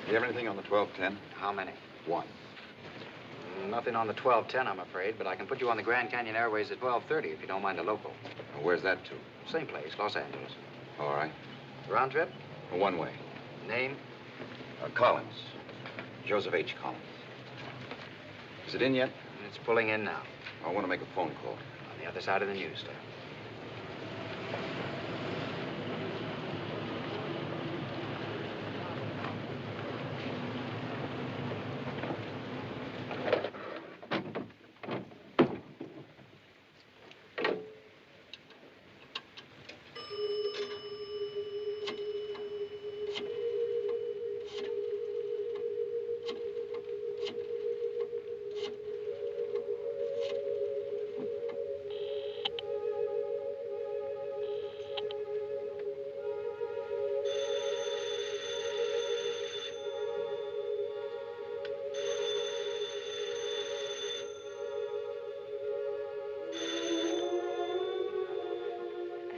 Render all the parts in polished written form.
You have anything on the 1210? How many? One. Nothing on the 1210, I'm afraid, but I can put you on the Grand Canyon Airways at 12:30 if you don't mind a local. Well, where's that to? Same place, Los Angeles. All right. Round trip? One way. Name? Collins. Joseph H. Collins. Is it in yet? It's pulling in now. I want to make a phone call. On the other side of the news stand.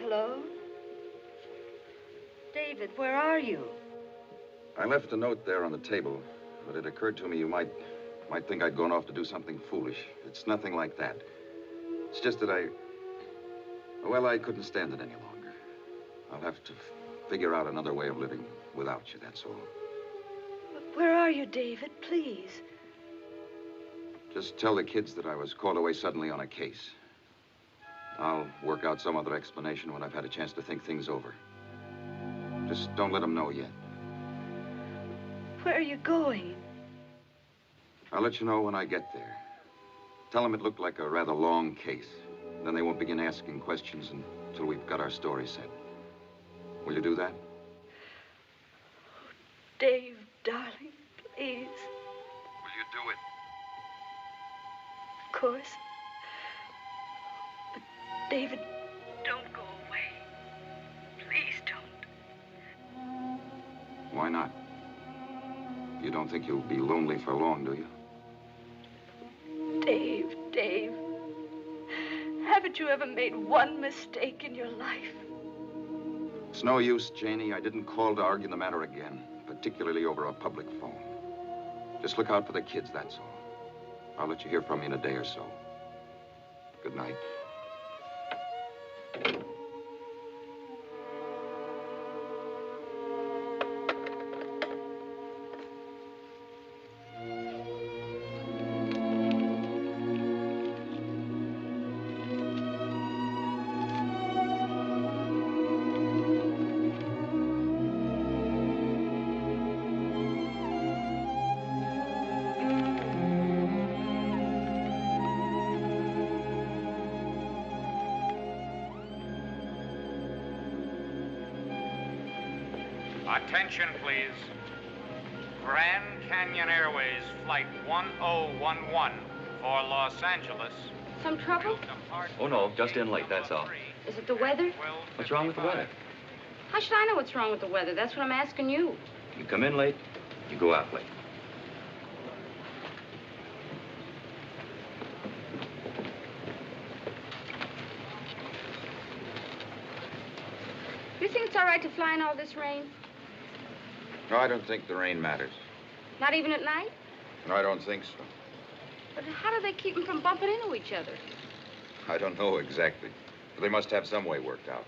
Hello? David, where are you? I left a note there on the table, but it occurred to me you might think I'd gone off to do something foolish. It's nothing like that. It's just that I couldn't stand it any longer. I'll have to figure out another way of living without you, that's all. Where are you, David? Please. Just tell the kids that I was called away suddenly on a case. I'll work out some other explanation when I've had a chance to think things over. Just don't let them know yet. Where are you going? I'll let you know when I get there. Tell them it looked like a rather long case. Then they won't begin asking questions until we've got our story set. Will you do that? Dave, darling, please. Will you do it? Of course. But, David, don't go away. Please don't. Why not? You don't think you'll be lonely for long, do you? Dave, haven't you ever made one mistake in your life? It's no use, Janie. I didn't call to argue the matter again, particularly over a public phone. Just look out for the kids, that's all. I'll let you hear from me in a day or so. Good night. Attention, please. Grand Canyon Airways Flight 1011 for Los Angeles. Some trouble? Oh, no, just in late, that's all. Is it the weather? What's wrong with the weather? How should I know what's wrong with the weather? That's what I'm asking you. You come in late, you go out late. You think it's all right to fly in all this rain? No, I don't think the rain matters. Not even at night? No, I don't think so. But how do they keep them from bumping into each other? I don't know exactly. But they must have some way worked out.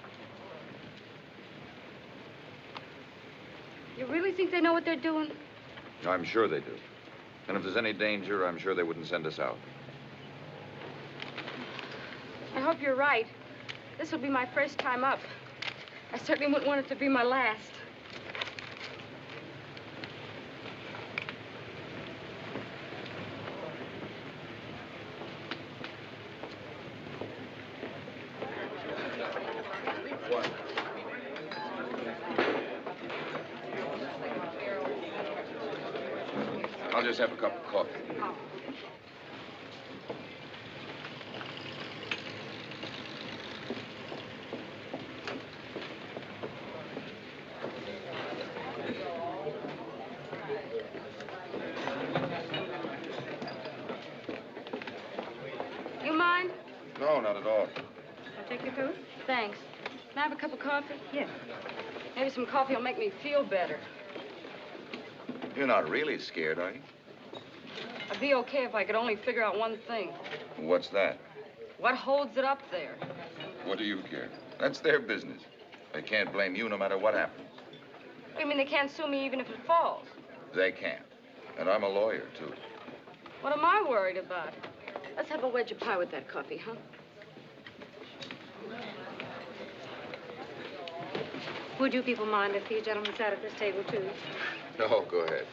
You really think they know what they're doing? I'm sure they do. And if there's any danger, I'm sure they wouldn't send us out. I hope you're right. This will be my first time up. I certainly wouldn't want it to be my last. I'll just have a cup of coffee. Oh. You mind? No, not at all. I'll take your food? Thanks. Can I have a cup of coffee? Yes. Maybe some coffee will make me feel better. You're not really scared, are you? I'd be okay if I could only figure out one thing. What's that? What holds it up there? What do you care? That's their business. They can't blame you no matter what happens. What do you mean they can't sue me even if it falls? They can't. And I'm a lawyer, too. What am I worried about? Let's have a wedge of pie with that coffee, huh? Would you people mind if you gentlemen sat at this table, too? No, go ahead.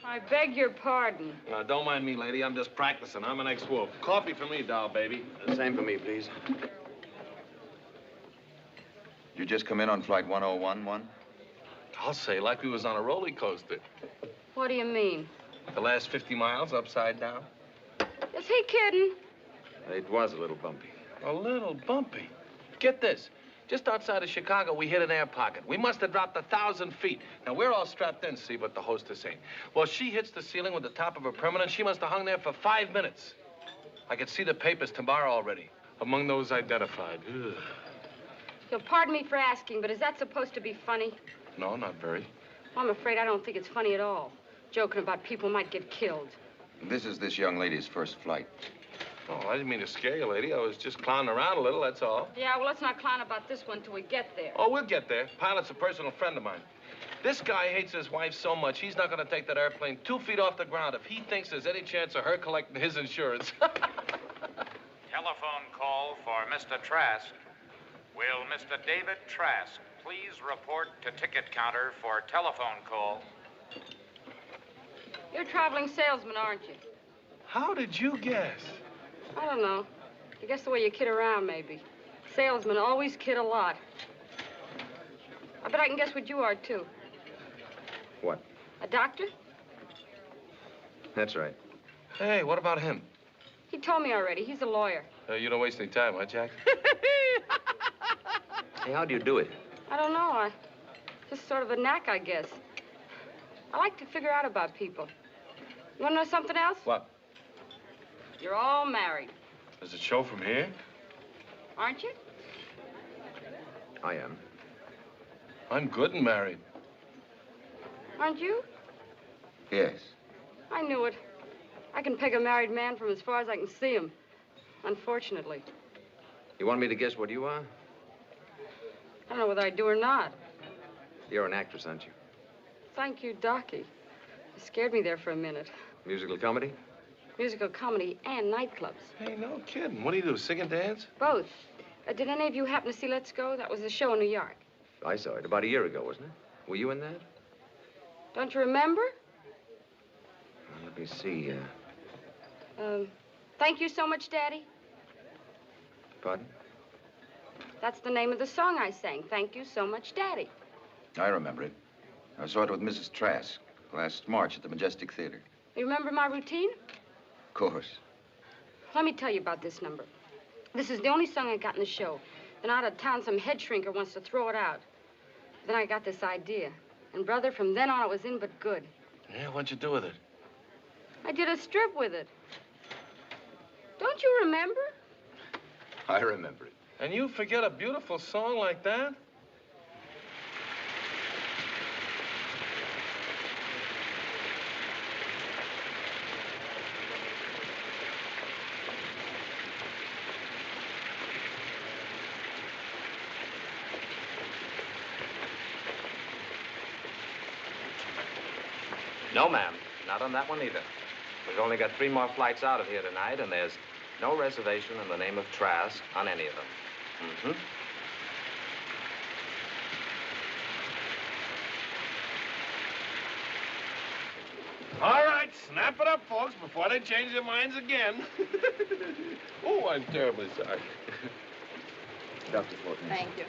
I beg your pardon. Don't mind me, lady. I'm just practicing. I'm an ex-wolf. Coffee for me, doll baby. Same for me, please. You just come in on flight 1011? I'll say, like we was on a roller coaster. What do you mean? The last 50 miles upside down. Is he kidding? It was a little bumpy. A little bumpy. Get this. Just outside of Chicago, we hit an air pocket. We must have dropped 1,000 feet. Now, we're all strapped in, see, but the hostess ain't. Well, she hits the ceiling with the top of her permanent. She must have hung there for 5 minutes. I could see the papers tomorrow already. Among those identified. Ugh. You'll pardon me for asking, but is that supposed to be funny? No, not very. Well, I'm afraid I don't think it's funny at all. Joking about people might get killed. This is this young lady's first flight. Oh, I didn't mean to scare you, lady. I was just clowning around a little, that's all. Yeah, well, let's not clown about this one till we get there. Oh, we'll get there. Pilot's a personal friend of mine. This guy hates his wife so much, he's not going to take that airplane 2 feet off the ground if he thinks there's any chance of her collecting his insurance. Telephone call for Mr. Trask. Will Mr. David Trask please report to ticket counter for telephone call? You're a traveling salesman, aren't you? How did you guess? I don't know. I guess the way you kid around, maybe. Salesmen always kid a lot. I bet I can guess what you are, too. What? A doctor? That's right. Hey, what about him? He told me already. He's a lawyer. You don't waste any time, huh, Jack? Hey, how do you do it? I don't know. Just sort of a knack, I guess. I like to figure out about people. You want to know something else? What? You're all married. Does it show from here? Aren't you? I am. I'm good and married. Aren't you? Yes. I knew it. I can peg a married man from as far as I can see him. Unfortunately. You want me to guess what you are? I don't know whether I do or not. You're an actress, aren't you? Thank you, Docky. You scared me there for a minute. Musical comedy? Musical comedy and nightclubs. Hey, no kidding. What do you do, sing and dance? Both. Did any of you happen to see Let's Go? That was the show in New York. I saw it about a year ago, wasn't it? Were you in that? Don't you remember? Well, let me see. Thank You So Much, Daddy. Pardon? That's the name of the song I sang. Thank You So Much, Daddy. I remember it. I saw it with Mrs. Trask last March at the Majestic Theater. You remember my routine? Of course. Let me tell you about this number. This is the only song I got in the show. Then out of town, some head shrinker wants to throw it out. Then I got this idea. And, brother, from then on, it was in but good. Yeah, what'd you do with it? I did a strip with it. Don't you remember? I remember it. And you forget a beautiful song like that? No, ma'am. Not on that one either. We've only got 3 more flights out of here tonight, and there's no reservation in the name of Trask on any of them. Mm-hmm. All right, snap it up, folks, before they change their minds again. Oh, I'm terribly sorry. Dr. Fortney. Thank you.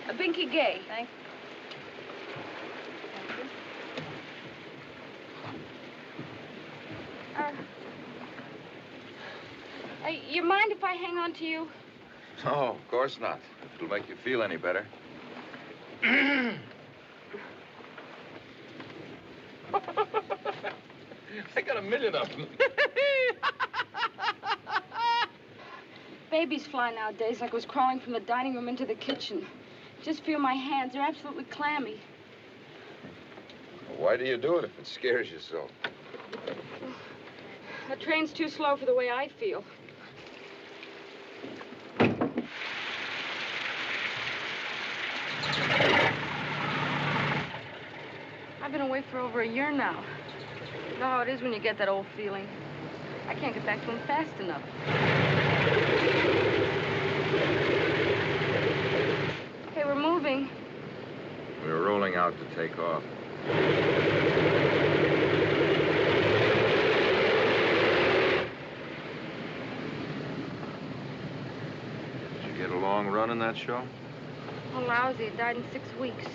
A binky gay. Thank you. You mind if I hang on to you? No, of course not. If it'll make you feel any better. I got a million of them. babies fly nowadays like I was crawling from the dining room into the kitchen. Just feel my hands. They're absolutely clammy. Why do you do it if it scares you so? The train's too slow for the way I feel. I've been away for over a year now. You know how it is when you get that old feeling. I can't get back to him fast enough. Okay, we're moving. We're rolling out to take off. Did you get a long run in that show? Oh, lousy. It died in 6 weeks.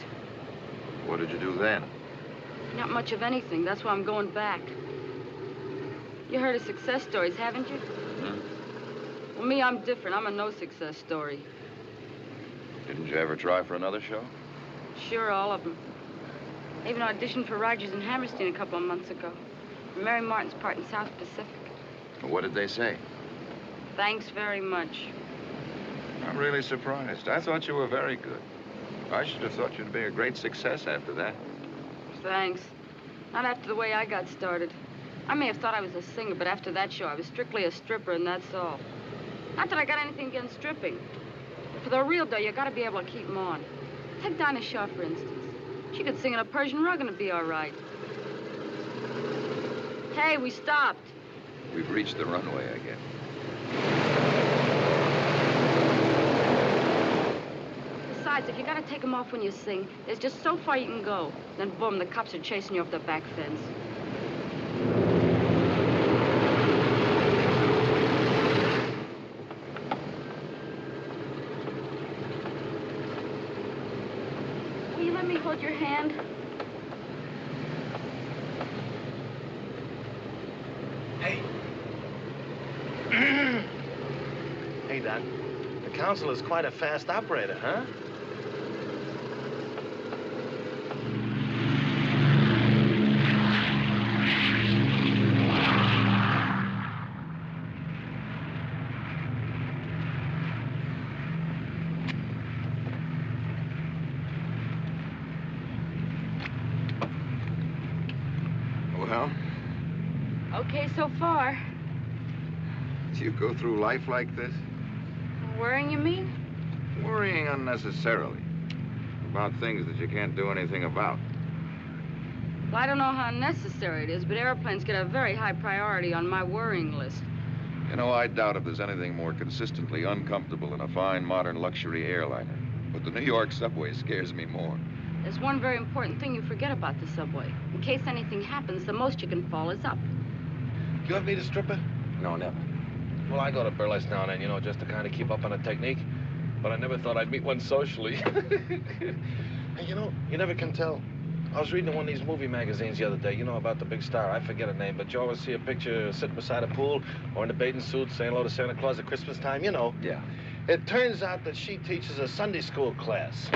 What did you do then? Not much of anything. That's why I'm going back. You heard of success stories, haven't you? Hmm? Well, me, I'm different. I'm a no-success story. Didn't you ever try for another show? Sure, all of them. I even auditioned for Rogers and Hammerstein a couple of months ago. For Mary Martin's part in South Pacific. What did they say? Thanks very much. I'm really surprised. I thought you were very good. I should have thought you'd be a great success after that. Thanks. Not after the way I got started. I may have thought I was a singer, but after that show, I was strictly a stripper, and that's all. Not that I got anything against stripping. But for the real dough, you gotta be able to keep them on. Take Dinah Shaw, for instance. She could sing in a Persian rug and it'd be all right. Hey, we stopped. We've reached the runway, I guess. Besides, if you gotta take them off when you sing, there's just so far you can go. Then boom, the cops are chasing you off the back fence. Will you let me hold your hand? Hey. Hey, Doc. The council is quite a fast operator, huh? Well, Okay, so far. do you go through life like this? Worrying, you mean? Worrying unnecessarily. About things that you can't do anything about. Well, I don't know how necessary it is, but airplanes get a very high priority on my worrying list. You know, I doubt if there's anything more consistently uncomfortable than a fine, modern luxury airliner. But the New York subway scares me more. There's one very important thing you forget about the subway. In case anything happens, the most you can fall is up. You ever meet a stripper? No, never. Well, I go to burlesque now and then, you know, just to kind of keep up on the technique. But I never thought I'd meet one socially. And you know, you never can tell. I was reading one of these movie magazines the other day, you know, about the big star. I forget her name, but you always see a picture sitting beside a pool or in a bathing suit saying hello to Santa Claus at Christmas time, you know. Yeah. It turns out that she teaches a Sunday school class.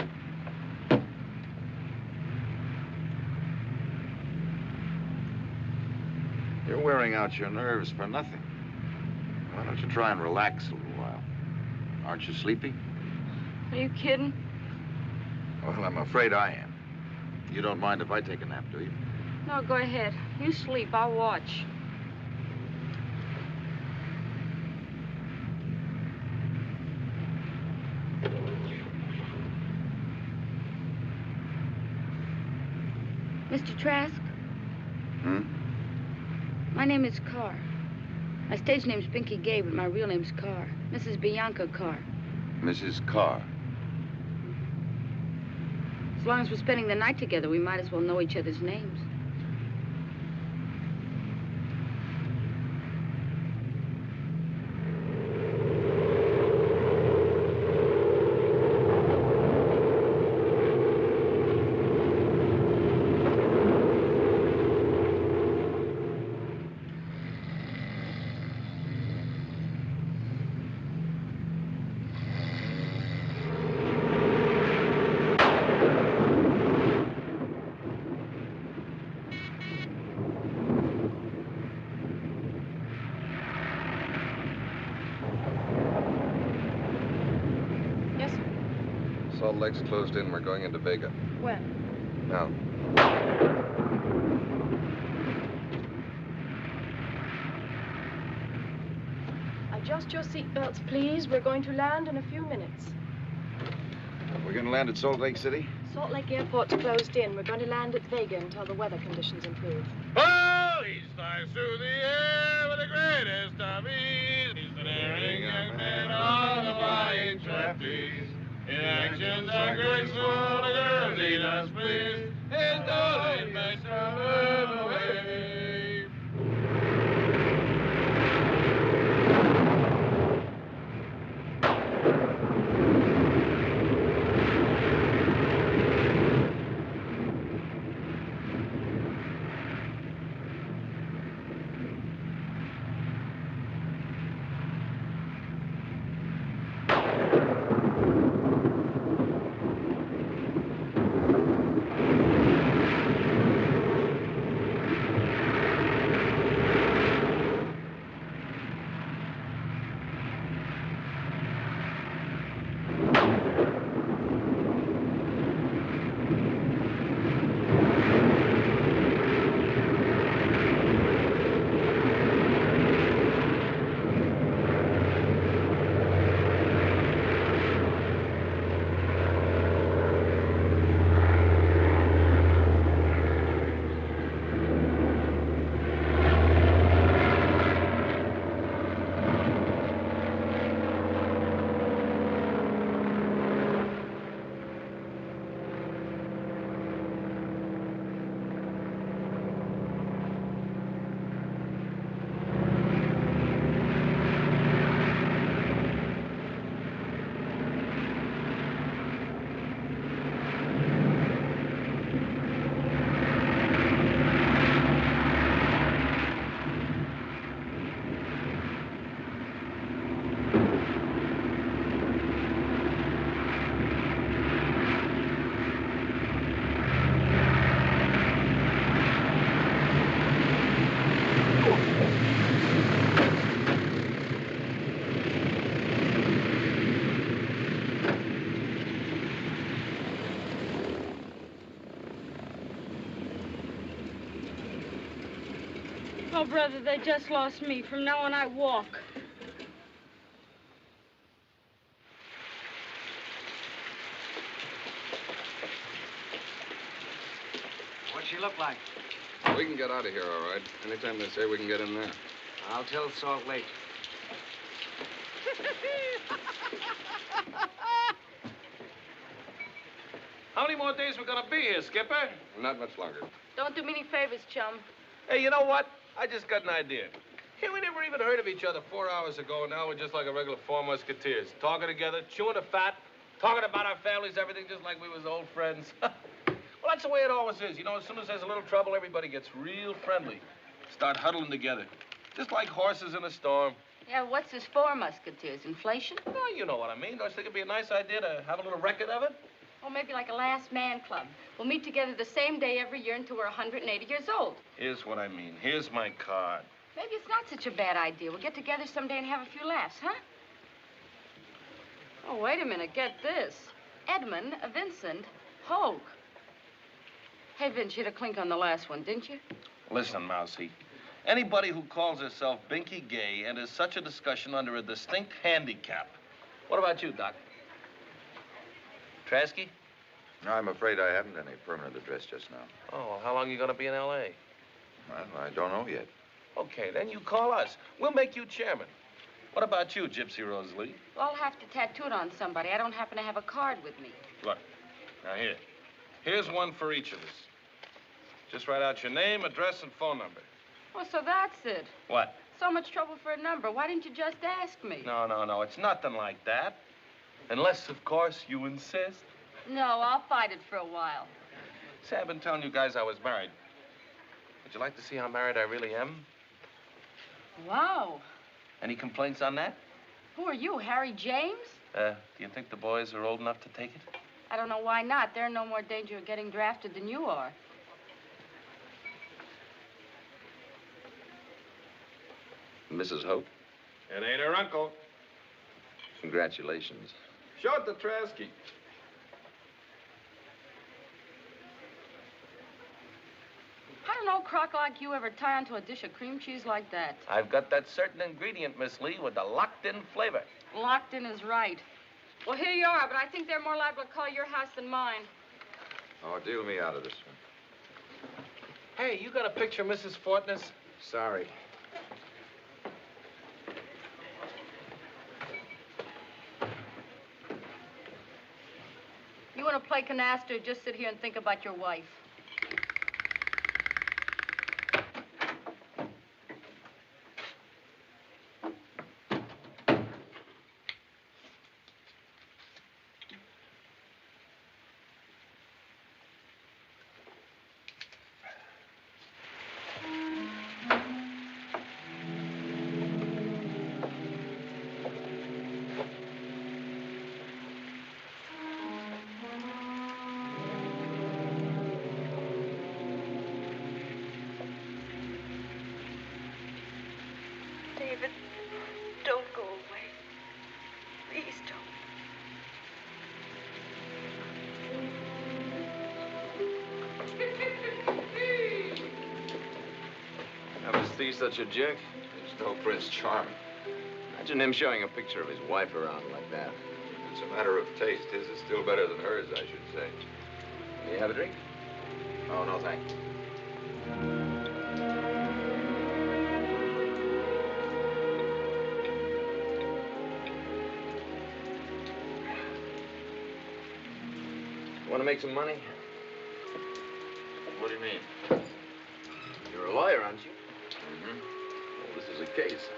You're wearing out your nerves for nothing. Why don't you try and relax a little while? Aren't you sleepy? Are you kidding? Well, I'm afraid I am. You don't mind if I take a nap, do you? No, go ahead. You sleep. I'll watch. Mr. Trask? Hmm? My name is Carr. My stage name's Pinky Gay, but my real name's Carr. Mrs. Bianca Carr. Mrs. Carr. As long as we're spending the night together, we might as well know each other's names. Salt Lake's closed in. We're going into Vega. When? Now. Adjust your seatbelts, please. We're going to land in a few minutes. We're going to land at Salt Lake City? Salt Lake Airport's closed in. We're going to land at Vega until the weather conditions improve. Oh, he flies through the air with the greatest of ease. He's the daring young man on the flying trapeze. His actions are graceful, the girls he does please. His darling makes her live away. Oh, brother, they just lost me. From now on, I walk. What's she look like? We can get out of here, all right. Anytime they say we can get in there. I'll tell Salt Lake. How many more days we gonna be here, Skipper? Not much longer. Don't do me any favors, chum. Hey, you know what? I just got an idea. Here, we never even heard of each other 4 hours ago, and now we're just like a regular four musketeers. Talking together, chewing the fat, talking about our families, everything just like we was old friends. Well, that's the way it always is. You know, as soon as there's a little trouble, everybody gets real friendly. Start huddling together. Just like horses in a storm. Yeah, what's this for, musketeers? Inflation? Well, you know what I mean. Don't you think it'd be a nice idea to have a little record of it? Or maybe like a last man club. We'll meet together the same day every year until we're 180 years old. Here's what I mean. Here's my card. Maybe it's not such a bad idea. We'll get together someday and have a few laughs, huh? Oh, wait a minute. Get this. Edmund Vincent Hogue. Hey, Vince, you had a clink on the last one, didn't you? Listen, Mousy. Anybody who calls herself Binky Gay enters such a discussion under a distinct handicap. What about you, Doc? Trasky? No, I'm afraid I haven't any permanent address just now. Oh, well, how long are you going to be in L.A.? Well, I don't know yet. Okay, then you call us. We'll make you chairman. What about you, Gypsy Rose Lee? Well, I'll have to tattoo it on somebody. I don't happen to have a card with me. Look, now here. Here's one for each of us. Just write out your name, address, and phone number. Oh, so that's it. What? So much trouble for a number. Why didn't you just ask me? No. It's nothing like that. Unless, of course, you insist. No, I'll fight it for a while. Say, I've been telling you guys I was married. Would you like to see how married I really am? Wow. Any complaints on that? Who are you, Harry James? Do you think the boys are old enough to take it? I don't know why not. They're in no more danger of getting drafted than you are. Mrs. Hope, It ain't her uncle. congratulations. Show it to Trasky. crock like you ever tie onto a dish of cream cheese like that? I've got that certain ingredient, Miss Lee, with the locked-in flavor. Locked in is right. Well, here you are, but I think they're more liable to call your house than mine. Oh, deal me out of this one. Hey, you got a picture of Mrs. Fortness? Sorry. You want to play canasta or just sit here and think about your wife? David, don't go away. Please don't. Ever see such a jerk? There's no Prince Charming. Imagine him showing a picture of his wife around like that. It's a matter of taste. His is still better than hers, I should say. Can you have a drink? Oh, no, thanks. Want to make some money? What do you mean? You're a lawyer, aren't you? Mm-hmm. Well, this is a case.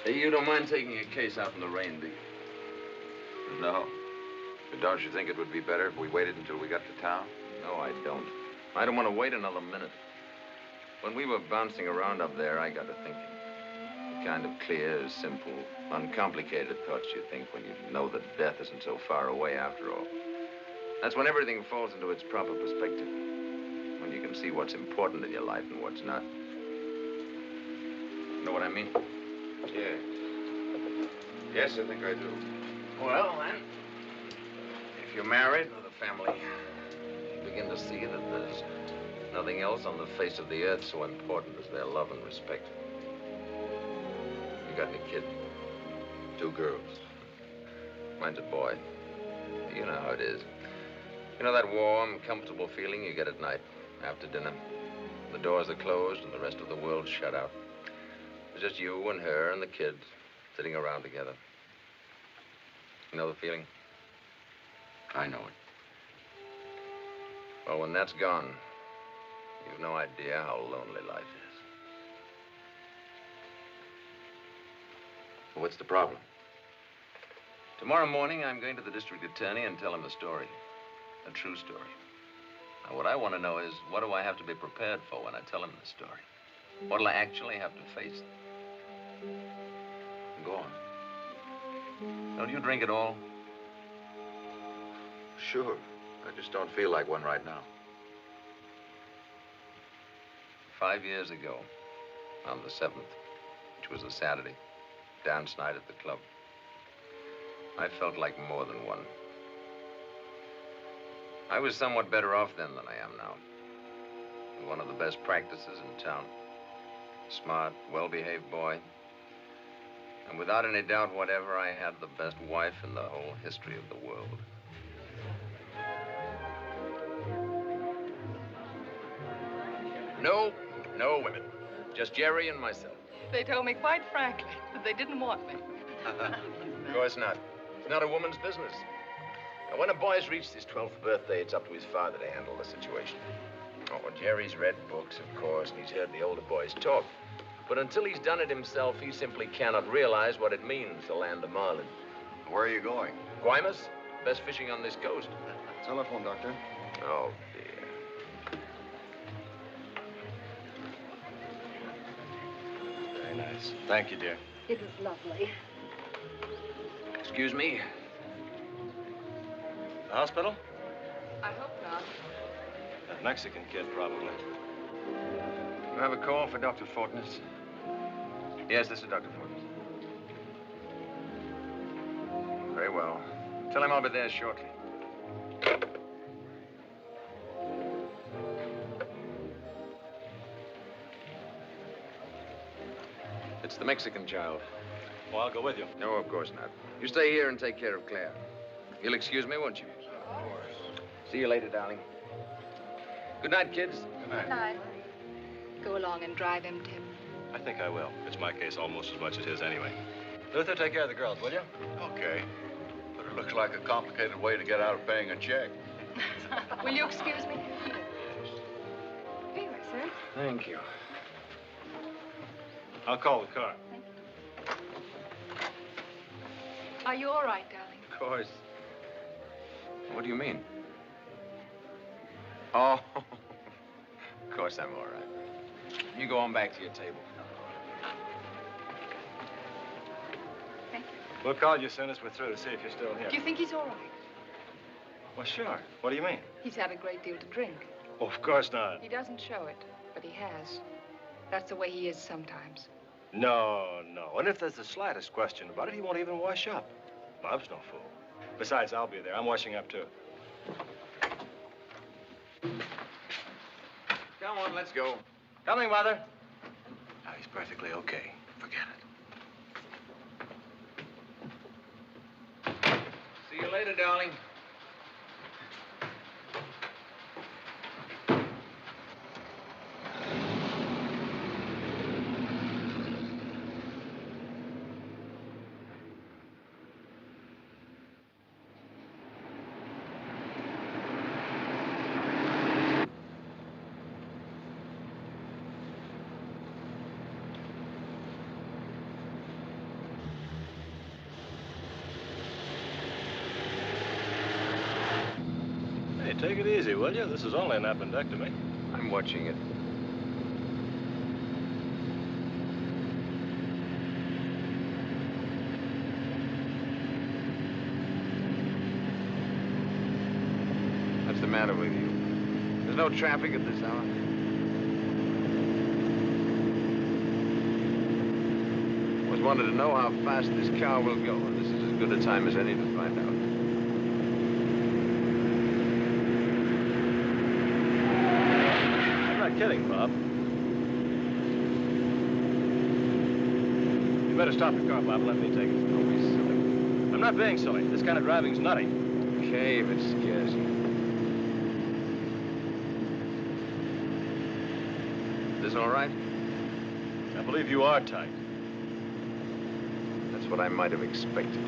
Hey, you don't mind taking a case out in the rain, do you? No. But don't you think it would be better if we waited until we got to town? No, I don't. I don't want to wait another minute. When we were bouncing around up there, I got to thinking. The kind of clear, simple, uncomplicated thoughts you think when you know that death isn't so far away after all. That's when everything falls into its proper perspective. When you can see what's important in your life and what's not. Know what I mean? Yeah. Yes, I think I do. Well, then, if you're married with a family, you begin to see that there's nothing else on the face of the earth so important as their love and respect. You got any kids? 2 girls. Mine's a boy. You know how it is. You know that warm, comfortable feeling you get at night after dinner? The doors are closed and the rest of the world's shut out. It's just you and her and the kids sitting around together. You know the feeling? I know it. Well, when that's gone, you've no idea how lonely life is. Well, what's the problem? Tomorrow morning, I'm going to the district attorney and tell him the story. A true story. Now, what I want to know is, what do I have to be prepared for when I tell him the story? What'll I actually have to face? Go on. Don't you drink at all? Sure. I just don't feel like one right now. 5 years ago, on the 7th, which was a Saturday, dance night at the club, I felt like more than one. I was somewhat better off then than I am now. One of the best practices in town. Smart, well-behaved boy. And without any doubt whatever, I had the best wife in the whole history of the world. No women. Just Jerry and myself. They told me quite frankly that they didn't want me. Of course not. It's not a woman's business. Now, when a boy's reached his 12th birthday, it's up to his father to handle the situation. Oh, Jerry's read books, of course, and he's heard the older boys talk. But until he's done it himself, he simply cannot realize what it means to land a marlin. Where are you going? Guaymas? Best fishing on this coast. Telephone, Doctor. Oh, dear. Very nice. Thank you, dear. It was lovely. Excuse me. The hospital? I hope not. That Mexican kid, probably. You have a call for Dr. Fortness? Yes, this is Dr. Fortness. Very well. Tell him I'll be there shortly. It's the Mexican child. Well, I'll go with you. No, of course not. You stay here and take care of Claire. You'll excuse me, won't you? Of course. See you later, darling. Good night, kids. Good night. Night. Go along and drive him, Tim. I think I will. It's my case almost as much as his anyway. Luther, take care of the girls, will you? Okay. But it looks like a complicated way to get out of paying a check. Will you excuse me? Here, sir. Thank you. I'll call the car. Are you all right, darling? Of course. What do you mean? Oh, of course I'm all right. You go on back to your table. Thank you. We'll call you as soon as we're through to see if you're still here. Do you think he's all right? Well, sure. What do you mean? He's had a great deal to drink. Oh, of course not. He doesn't show it, but he has. That's the way he is sometimes. No, no. And if there's the slightest question about it, he won't even wash up. Bob's no fool. Besides, I'll be there. I'm washing up, too. Come on, let's go. Coming, Mother. Now, he's perfectly okay. Forget it. See you later, darling. Hey, take it easy, will you? This is only an appendectomy. I'm watching it. What's the matter with you? There's no traffic at this hour. Always wanted to know how fast this car will go. This is as good a time as any to find out. I'm not kidding, Bob. You better stop the car, Bob, and let me take it. Don't be silly. I'm not being silly. This kind of driving's nutty. Okay, if it scares you. Is this all right? I believe you are tight. That's what I might have expected.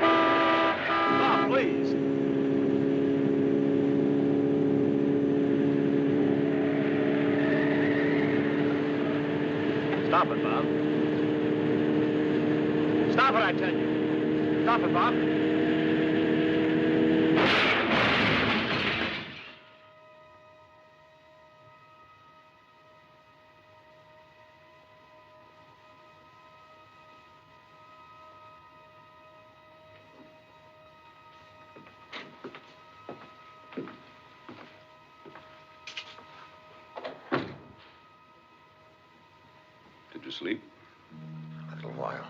Bob, please. Stop it, Bob. Stop it, I tell you. Stop it, Bob. Did you sleep? A little while.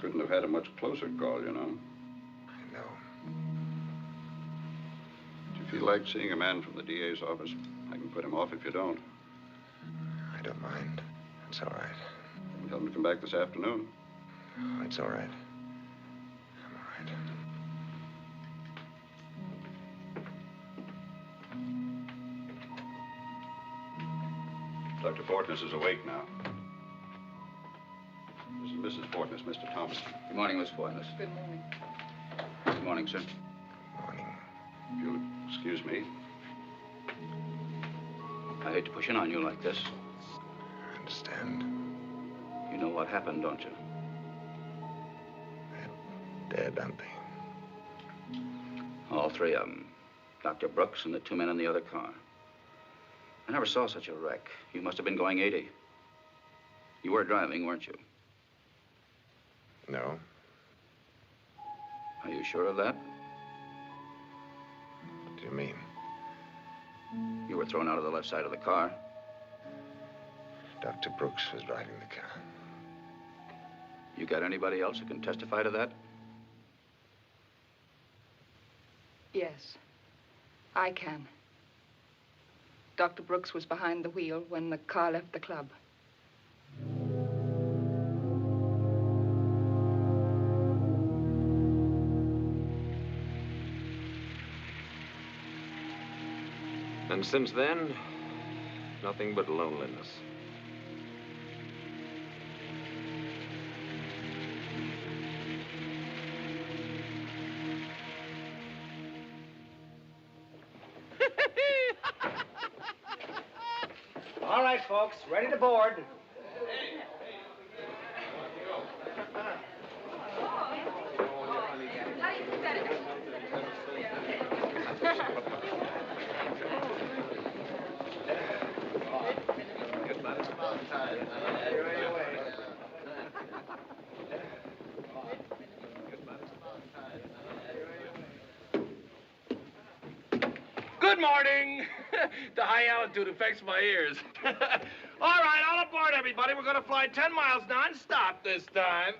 Couldn't have had a much closer call, you know. I know. Do you feel like seeing a man from the DA's office? I can put him off if you don't. I don't mind. It's all right. Tell him to come back this afternoon. Oh, it's all right. I'm all right. Dr. Fortness is awake now. This is Mrs. Fortness, Mr. Thomas. Good morning, Miss Fortness. Good morning. Good morning, sir. Morning. If you'll excuse me. I hate to push in on you like this. I understand. You know what happened, don't you? They're dead, aren't they? All three of them. Dr. Brooks and the two men in the other car. I never saw such a wreck. You must have been going 80. You were driving, weren't you? No. Are you sure of that? What do you mean? You were thrown out of the left side of the car. Dr. Brooks was driving the car. You got anybody else who can testify to that? Yes, I can. Dr. Brooks was behind the wheel when the car left the club. And since then, nothing but loneliness. All right, folks, ready to board. Good morning. The high altitude affects my ears. All right, all aboard, everybody. We're going to fly 10 miles non-stop this time.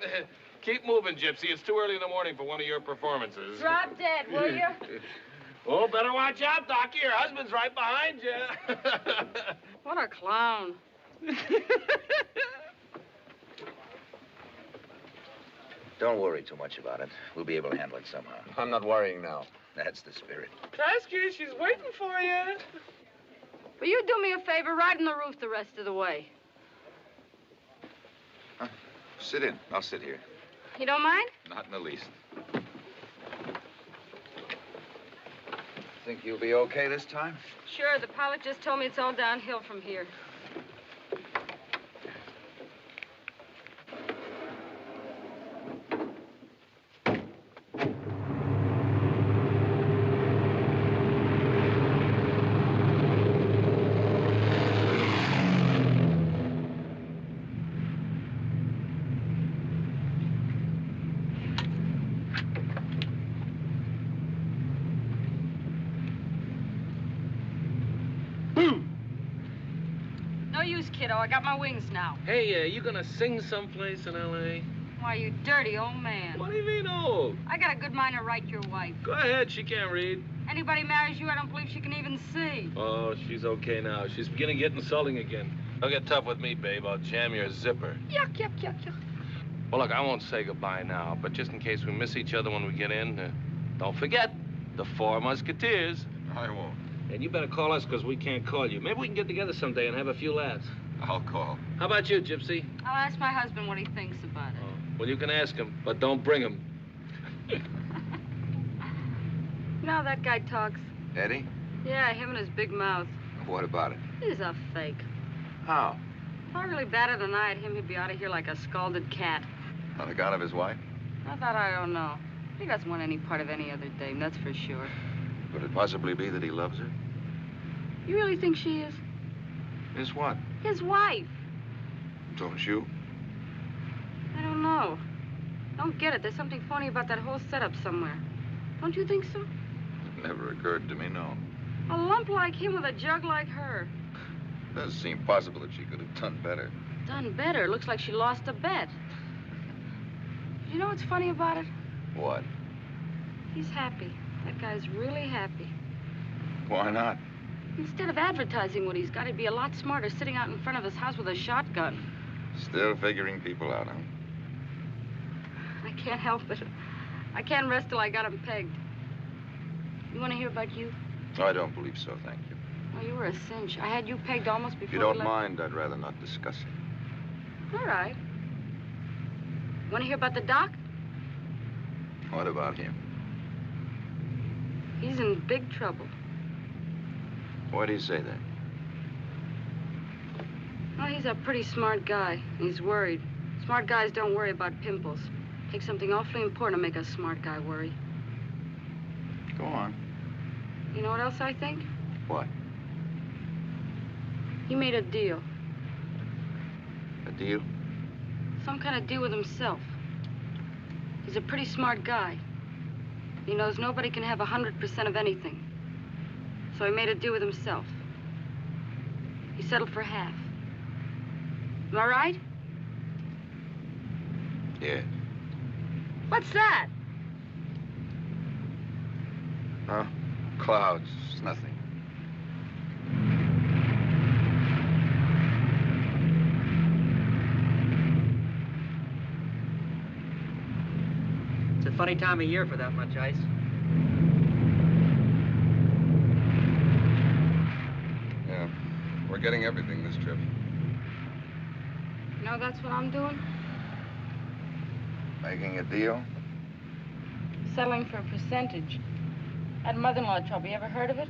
Keep moving, Gypsy. It's too early in the morning for one of your performances. Drop dead, will you? Oh, better watch out, Docky. Your husband's right behind you. What a clown. Don't worry too much about it. We'll be able to handle it somehow. I'm not worrying now. That's the spirit. Trasker, she's waiting for you. Will you do me a favor? Ride on the roof the rest of the way. Sit in. I'll sit here. You don't mind? Not in the least. Think you'll be okay this time? Sure, the pilot just told me it's all downhill from here. Kiddo, I got my wings now. Hey, you gonna sing someplace in L.A.? Why, you dirty old man. What do you mean, old? I got a good mind to write your wife. Go ahead, she can't read. Anybody marries you, I don't believe she can even see. Oh, she's okay now. She's beginning to get insulting again. Don't get tough with me, babe. I'll jam your zipper. Yuck, yuck, yuck, yuck. Well, look, I won't say goodbye now, but just in case we miss each other when we get in, don't forget the 4 Musketeers. I won't. And you better call us, because we can't call you. Maybe we can get together someday and have a few laughs. I'll call. How about you, Gypsy? I'll ask my husband what he thinks about it. Oh, well, you can ask him, but don't bring him. You know how that guy talks? Eddie? Yeah, him and his big mouth. What about it? He's a fake. How? If I really batted an eye at him, he'd be out of here like a scalded cat. On account of his wife? I thought I don't know. He doesn't want any part of any other dame, that's for sure. Could it possibly be that he loves her? You really think she is? Is what? His wife. Don't you? I don't know. Don't get it. There's something phony about that whole setup somewhere. Don't you think so? It never occurred to me, no. A lump like him with a jug like her. It does seem possible that she could have done better. Done better? Looks like she lost a bet. You know what's funny about it? What? He's happy. That guy's really happy. Why not? Instead of advertising what he's got, he'd be a lot smarter sitting out in front of his house with a shotgun. Still figuring people out, huh? I can't help it. I can't rest till I got him pegged. You want to hear about you? I don't believe so, thank you. Oh, you were a cinch. I had you pegged almost before If you don't mind, I'd rather not discuss it. All right. Want to hear about the doc? What about him? He's in big trouble. Why do you say that? Well, he's a pretty smart guy. He's worried. Smart guys don't worry about pimples. Takes something awfully important to make a smart guy worry. Go on. You know what else I think? What? He made a deal. A deal? Some kind of deal with himself. He's a pretty smart guy. He knows nobody can have 100% of anything. So he made a deal with himself. He settled for half. Am I right? Yeah. What's that? Huh? Clouds. It's nothing. It's a funny time of year for that much ice. Yeah. We're getting everything this trip. You know, that's what I'm doing. Making a deal? Settling for a percentage. That mother-in-law trouble, you ever heard of it?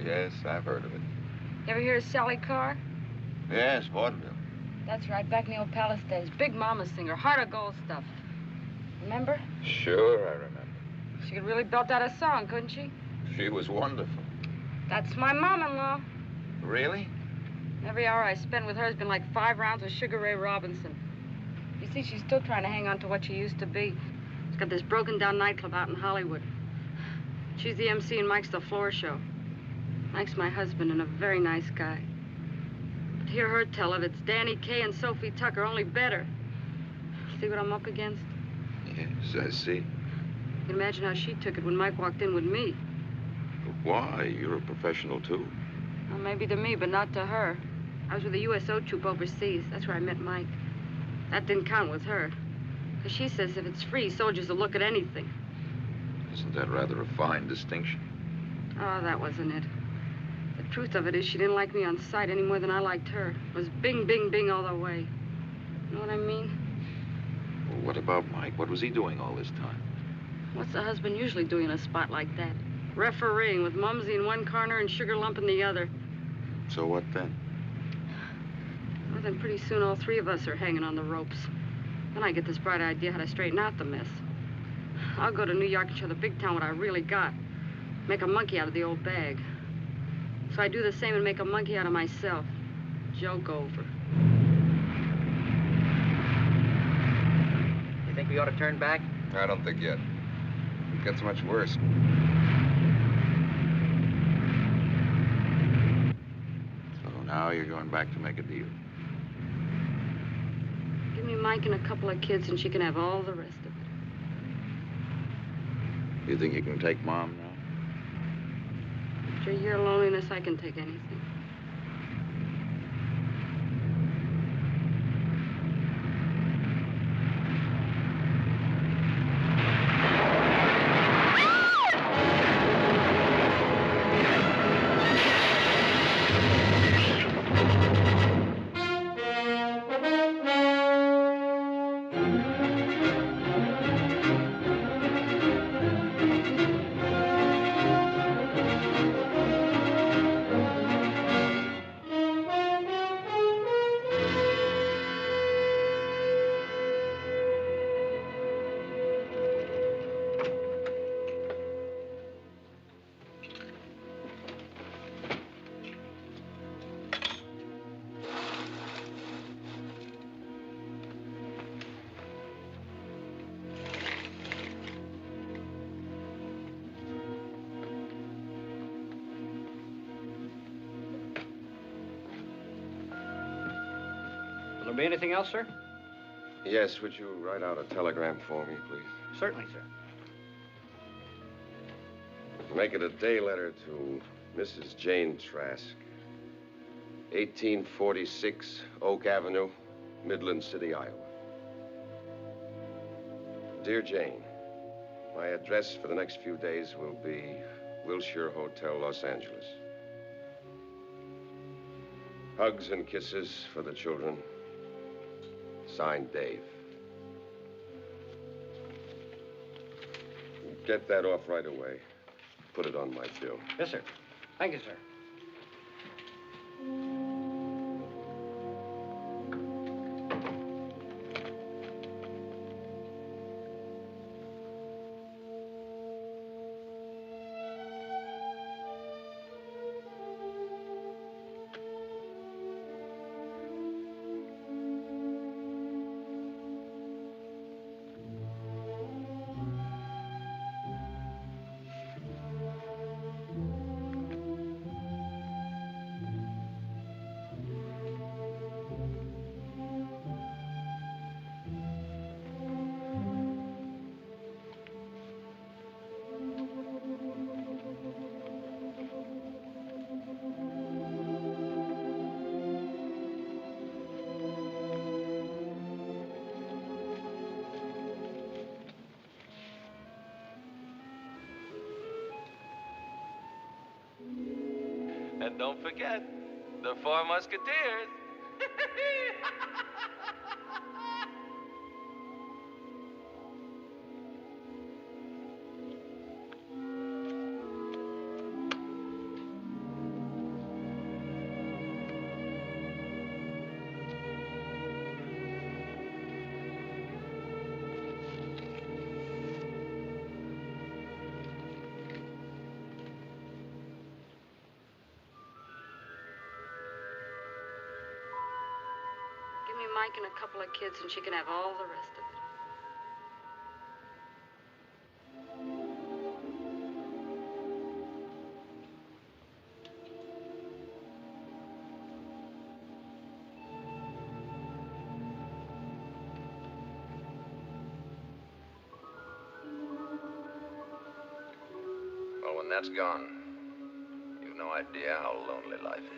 Yes, I've heard of it. You ever hear of Sally Carr? Yes, vaudeville. That's right, back in the old Palace days. Big mama singer, heart of gold stuff. Remember? Sure, I remember. She could really belt out a song, couldn't she? She was wonderful. That's my mom-in-law. Really? Every hour I spend with her has been like 5 rounds with Sugar Ray Robinson. You see, she's still trying to hang on to what she used to be. She's got this broken-down nightclub out in Hollywood. She's the MC and Mike's the floor show. Mike's my husband and a very nice guy. But hear her tell it, it's Danny Kaye and Sophie Tucker, only better. See what I'm up against? Yes, I see. You can imagine how she took it when Mike walked in with me. But why? You're a professional, too. Well, maybe to me, but not to her. I was with the USO troop overseas. That's where I met Mike. That didn't count with her. Because she says if it's free, soldiers will look at anything. Isn't that rather a fine distinction? Oh, that wasn't it. The truth of it is she didn't like me on sight any more than I liked her. It was bing, bing, bing all the way. You know what I mean? Well, what about Mike? What was he doing all this time? What's the husband usually doing in a spot like that? Refereeing with Mumsy in one corner and Sugar Lump in the other. So what then? Well, then pretty soon all 3 of us are hanging on the ropes. Then I get this bright idea how to straighten out the mess. I'll go to New York and show the big town what I really got. Make a monkey out of the old bag. So I do the same and make a monkey out of myself. Joke over. You think we ought to turn back? I don't think yet. It gets much worse. So now you're going back to make a deal. Give me Mike and a couple of kids and she can have all the rest of it. You think you can take Mom now? After a year of loneliness, I can take anything. Will there be anything else, sir? Yes, would you write out a telegram for me, please? Certainly, sir. Make it a day letter to Mrs. Jane Trask, 1846 Oak Avenue, Midland City, Iowa. Dear Jane, my address for the next few days will be Wilshire Hotel, Los Angeles. Hugs and kisses for the children. Signed, Dave. Get that off right away. Put it on my bill. Yes, sir. Thank you, sir. And don't forget, the Four Musketeers. Give me Mike and a couple of kids, and she can have all the rest of it. Well, when that's gone, you've no idea how lonely life is.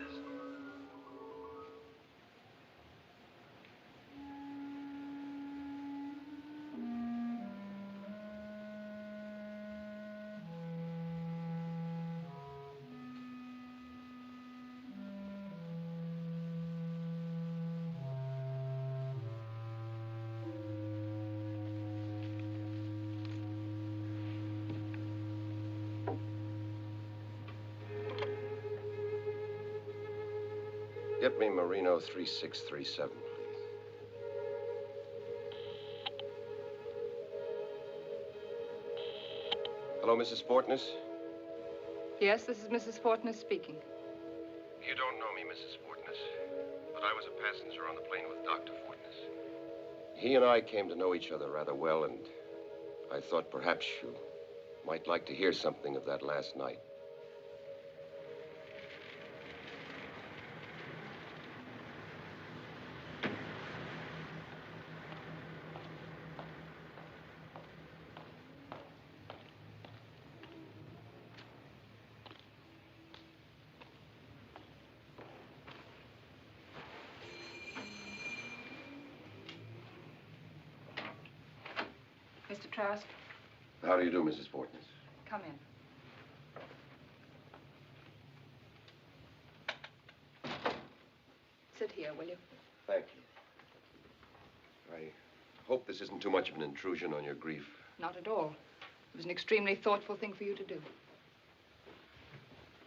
Get me Marino 3637, please. Hello, Mrs. Fortness? Yes, this is Mrs. Fortness speaking. You don't know me, Mrs. Fortness, but I was a passenger on the plane with Dr. Fortness. He and I came to know each other rather well, and I thought perhaps you might like to hear something of that last night. Mr. Trask, How do you do, Mrs. Fortness? come in. Sit here, will you? Thank you. I hope this isn't too much of an intrusion on your grief. Not at all. It was an extremely thoughtful thing for you to do.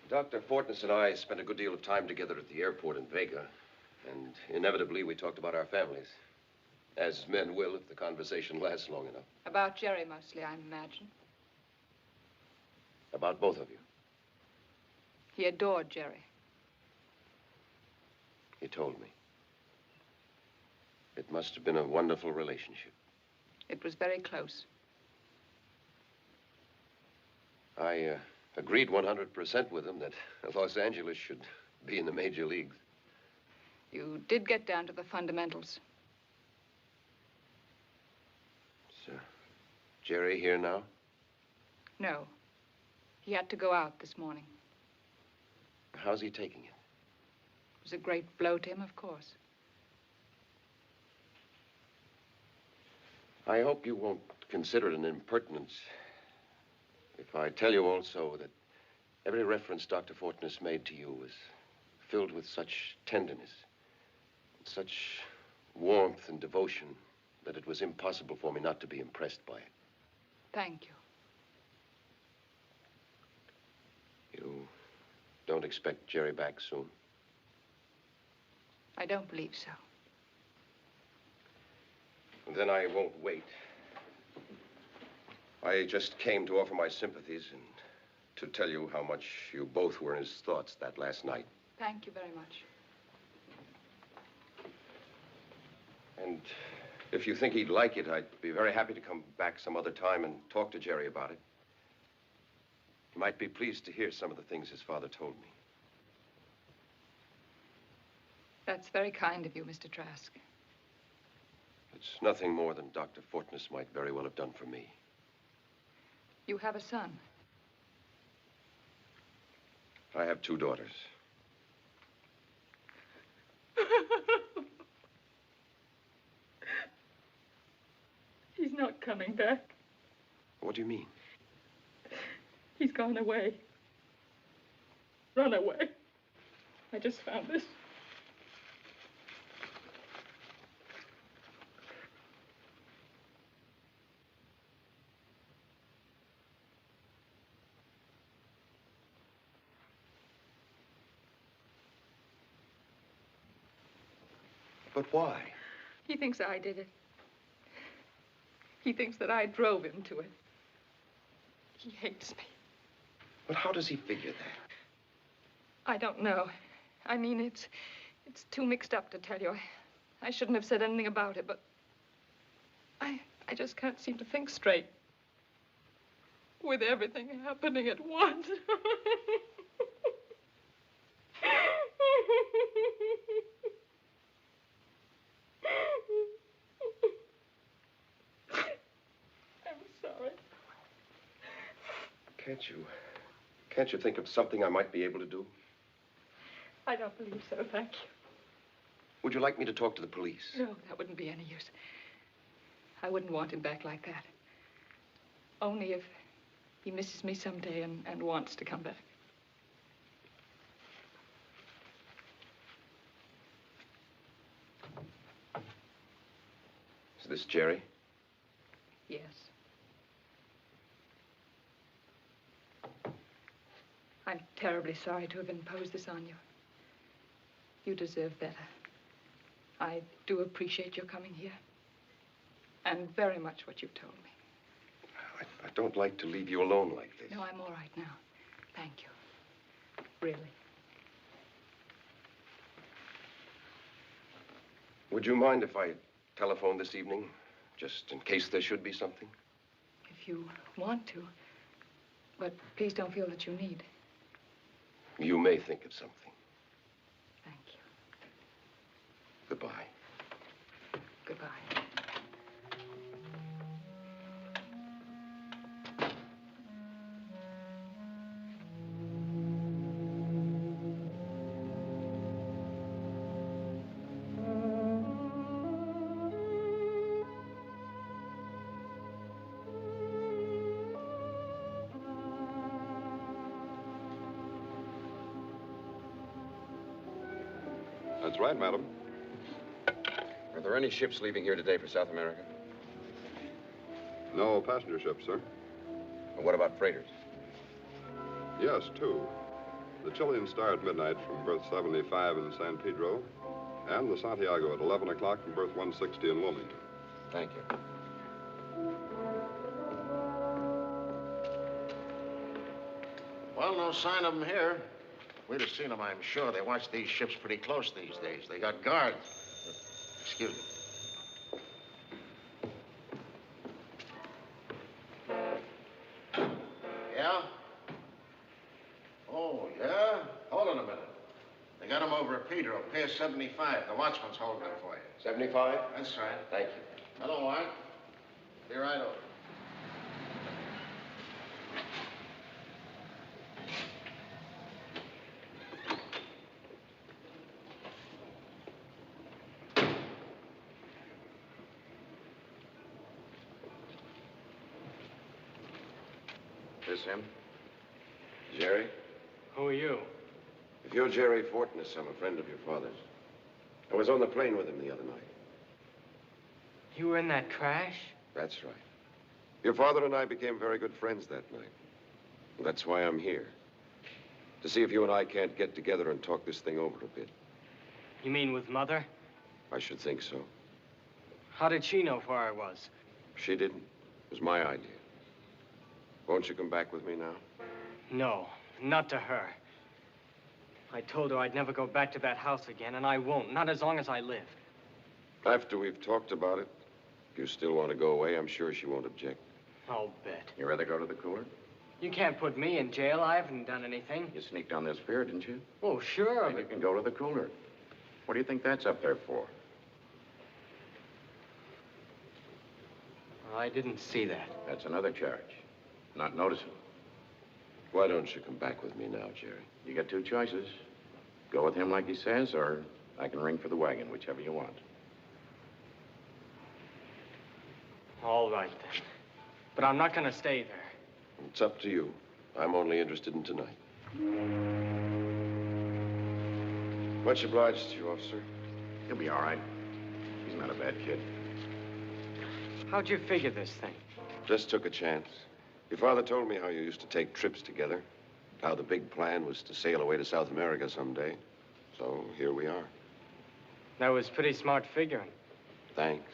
Dr. Fortness and I spent a good deal of time together at the airport in Vega, and inevitably we talked about our families. As men will if the conversation lasts long enough. About Jerry mostly, I imagine. About both of you. He adored Jerry. He told me. It must have been a wonderful relationship. It was very close. I agreed 100% with him that Los Angeles should be in the major leagues. You did get down to the fundamentals. Is Jerry here now? No. He had to go out this morning. How's he taking it? It was a great blow to him, of course. I hope you won't consider it an impertinence if I tell you also that every reference Dr. Fortness made to you was filled with such tenderness, such warmth and devotion that it was impossible for me not to be impressed by it. Thank you. You don't expect Jerry back soon? I don't believe so. Then I won't wait. I just came to offer my sympathies and to tell you how much you both were in his thoughts that last night. Thank you very much. And if you think he'd like it, I'd be very happy to come back some other time and talk to Jerry about it. He might be pleased to hear some of the things his father told me. That's very kind of you, Mr. Trask. It's nothing more than Dr. Fortness might very well have done for me. You have a son. I have 2 daughters. He's not coming back. What do you mean? He's gone away. Run away. I just found this. But why? He thinks I did it. He thinks that I drove him to it. He hates me. But how does he figure that? I don't know. I mean, it's too mixed up to tell you. I shouldn't have said anything about it, but I just can't seem to think straight. With everything happening at once. I'm sorry. Can't you think of something I might be able to do? I don't believe so, thank you. Would you like me to talk to the police? No, that wouldn't be any use. I wouldn't want him back like that. Only if he misses me someday and wants to come back. Is this Jerry? Yes. I'm terribly sorry to have imposed this on you. You deserve better. I do appreciate your coming here. And very much what you've told me. I don't like to leave you alone like this. No, I'm all right now. Thank you. Really. Would you mind if I telephone this evening? Just in case there should be something? If you want to. But please don't feel that you need. You may think of something. Thank you. Goodbye. Goodbye. That's right, madam. Are there any ships leaving here today for South America? No passenger ships, sir. Well, what about freighters? Yes, two. The Chilean Star at midnight from berth 75 in San Pedro, and the Santiago at 11 o'clock from berth 160 in Wilmington. Thank you. Well, no sign of them here. We'd have seen them, I'm sure. They watch these ships pretty close these days. They got guards. Excuse me. Yeah? Oh, yeah? Hold on a minute. They got them over at Pedro, Pier 75. The watchman's holding them for you. 75? That's right. Thank you. Hello, Mark. Be right over. This him? Jerry? Who are you? If you're Jerry Fortness, I'm a friend of your father's. I was on the plane with him the other night. You were in that crash? That's right. Your father and I became very good friends that night. And that's why I'm here. To see if you and I can't get together and talk this thing over a bit. You mean with Mother? I should think so. How did she know where I was? She didn't. It was my idea. Won't you come back with me now? No, not to her. I told her I'd never go back to that house again, and I won't, not as long as I live. After we've talked about it, if you still want to go away, I'm sure she won't object. I'll bet. You rather go to the cooler? You can't put me in jail. I haven't done anything. You sneaked down this pier, didn't you? Oh, sure. Then you can go to the cooler. What do you think that's up there for? I didn't see that. That's another charge. Not noticing. Why don't you come back with me now, Jerry? You got two choices. Go with him like he says, or I can ring for the wagon, whichever you want. All right, then. But I'm not going to stay there. It's up to you. I'm only interested in tonight. Much obliged to you, officer. He'll be all right. He's not a bad kid. How'd you figure this thing? Just took a chance. Your father told me how you used to take trips together, how the big plan was to sail away to South America someday. So here we are. That was pretty smart figuring. Thanks.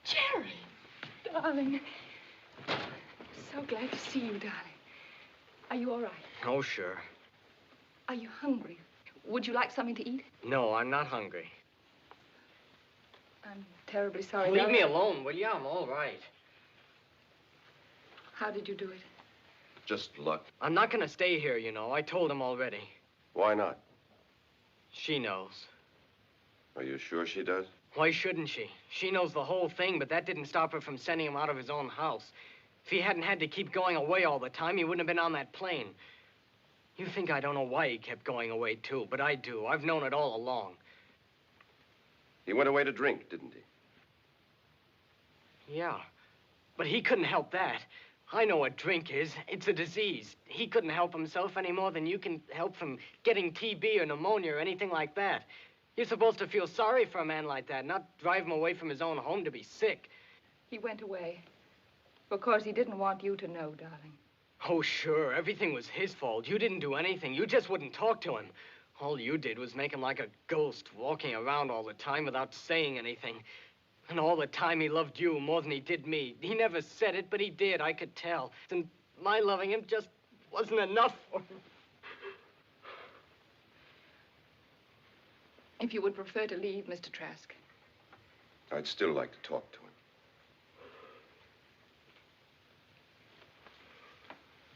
Jerry, darling. So glad to see you, darling. Are you all right? Oh, sure. Are you hungry? Would you like something to eat? No, I'm not hungry. I'm terribly sorry. Leave darling. me alone, will you? I'm all right. How did you do it? Just luck. I'm not gonna stay here, you know. I told him already. Why not? She knows. Are you sure she does? Why shouldn't she? She knows the whole thing, but that didn't stop her from sending him out of his own house. If he hadn't had to keep going away all the time, he wouldn't have been on that plane. You think I don't know why he kept going away, too, but I do. I've known it all along. He went away to drink, didn't he? Yeah, but he couldn't help that. I know what drink is. It's a disease. He couldn't help himself any more than you can help from getting TB or pneumonia or anything like that. You're supposed to feel sorry for a man like that, not drive him away from his own home to be sick. He went away because he didn't want you to know, darling. Oh, sure. Everything was his fault. You didn't do anything. You just wouldn't talk to him. All you did was make him like a ghost, walking around all the time without saying anything. And all the time he loved you more than he did me. He never said it, but he did. I could tell. And my loving him just wasn't enough for him. If you would prefer to leave, Mr. Trask. I'd still like to talk to him.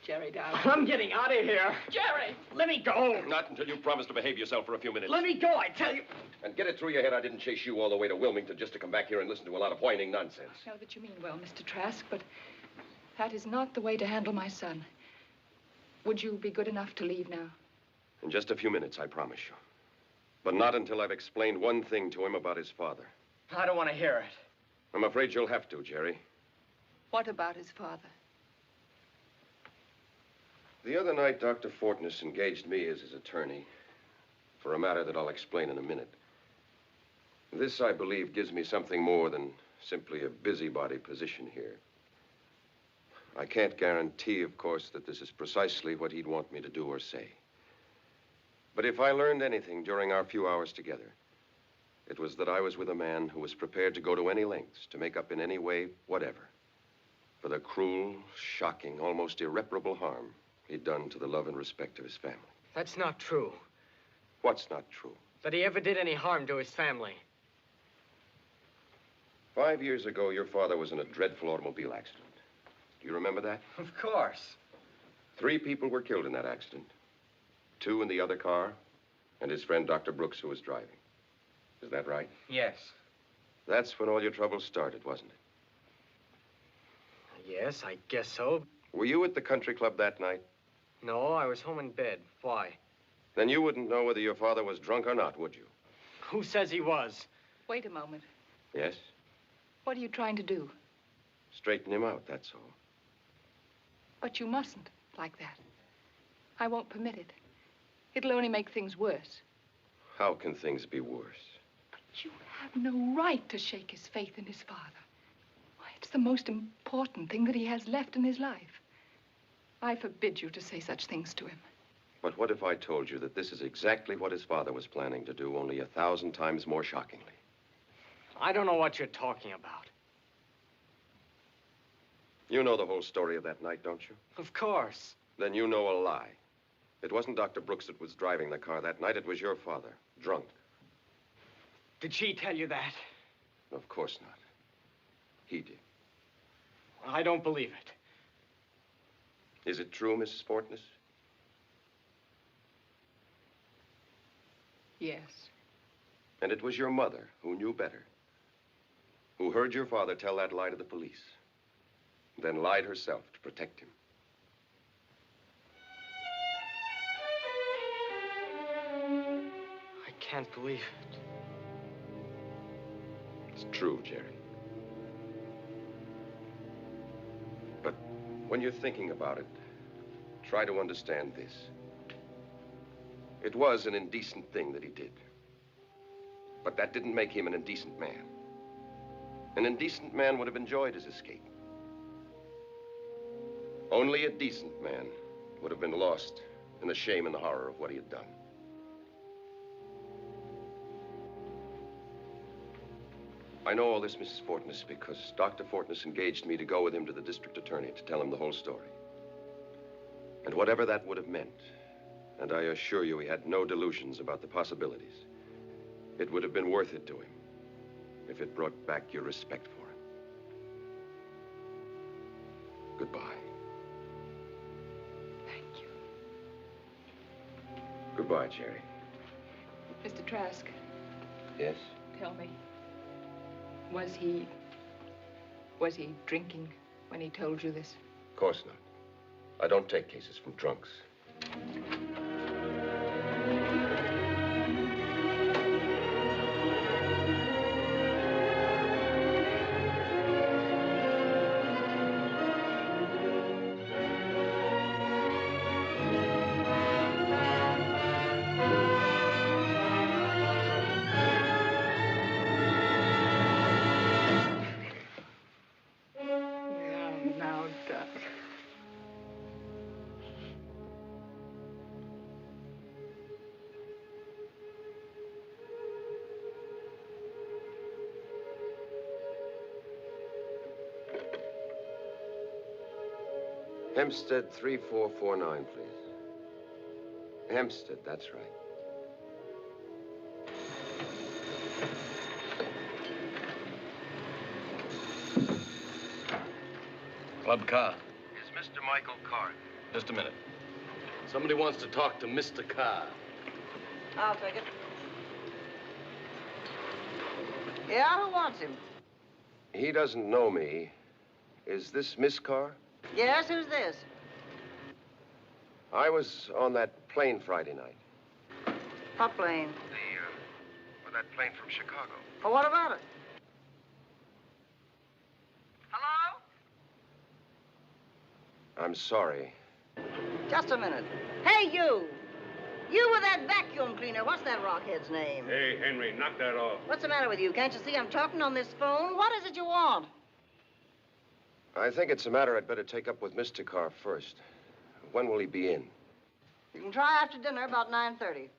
Jerry, darling. I'm getting out of here. Jerry! Let me go. Not until you promise to behave yourself for a few minutes. Let me go, I tell you. And get it through your head I didn't chase you all the way to Wilmington just to come back here and listen to a lot of whining nonsense. I know that you mean well, Mr. Trask, but that is not the way to handle my son. Would you be good enough to leave now? In just a few minutes, I promise you. But not until I've explained one thing to him about his father. I don't want to hear it. I'm afraid you'll have to, Jerry. What about his father? The other night, Dr. Fortness engaged me as his attorney for a matter that I'll explain in a minute. This, I believe, gives me something more than simply a busybody position here. I can't guarantee, of course, that this is precisely what he'd want me to do or say. But if I learned anything during our few hours together, it was that I was with a man who was prepared to go to any lengths to make up in any way, whatever, for the cruel, shocking, almost irreparable harm he'd done to the love and respect of his family. That's not true. What's not true? That he ever did any harm to his family. 5 years ago, your father was in a dreadful automobile accident. Do you remember that? Of course. 3 people were killed in that accident. 2 in the other car, and his friend, Dr. Brooks, who was driving. Is that right? Yes. That's when all your trouble started, wasn't it? Yes, I guess so. Were you at the country club that night? No, I was home in bed. Why? Then you wouldn't know whether your father was drunk or not, would you? Who says he was? Wait a moment. Yes? What are you trying to do? Straighten him out, that's all. But you mustn't like that. I won't permit it. It'll only make things worse. How can things be worse? But you have no right to shake his faith in his father. Why, it's the most important thing that he has left in his life. I forbid you to say such things to him. But what if I told you that this is exactly what his father was planning to do, only 1,000 times more shockingly? I don't know what you're talking about. You know the whole story of that night, don't you? Of course. Then you know a lie. It wasn't Dr. Brooks that was driving the car that night. It was your father, drunk. Did she tell you that? Of course not. He did. I don't believe it. Is it true, Mrs. Fortness? Yes. And it was your mother, who knew better, who heard your father tell that lie to the police, then lied herself to protect him. can't believe it. It's true, Jerry. But when you're thinking about it, try to understand this. It was an indecent thing that he did. But that didn't make him an indecent man. An indecent man would have enjoyed his escape. Only a decent man would have been lost in the shame and the horror of what he had done. I know all this, Mrs. Fortness, because Dr. Fortness engaged me to go with him to the district attorney to tell him the whole story. And whatever that would have meant, and I assure you he had no delusions about the possibilities, it would have been worth it to him if it brought back your respect for him. Goodbye. Thank you. Goodbye, Jerry. Mr. Trask, Yes? tell me, was he drinking when he told you this? Of course not. I don't take cases from drunks. Now, Doc. Hempstead 3449, please. Hempstead, that's right. Club car. Is Mr. Michael Carr? Just a minute. Somebody wants to talk to Mr. Carr. I'll take it. Yeah, who wants him? He doesn't know me. Is this Miss Carr? Yes, who's this? I was on that plane Friday night. What plane? That plane from Chicago. Well, what about it? Hello? I'm sorry. Just a minute. Hey, you! You with that vacuum cleaner. What's that rockhead's name? Hey, Henry, knock that off. What's the matter with you? Can't you see I'm talking on this phone? What is it you want? I think it's a matter I'd better take up with Mr. Carr first. When will he be in? You can try after dinner, about 9:30.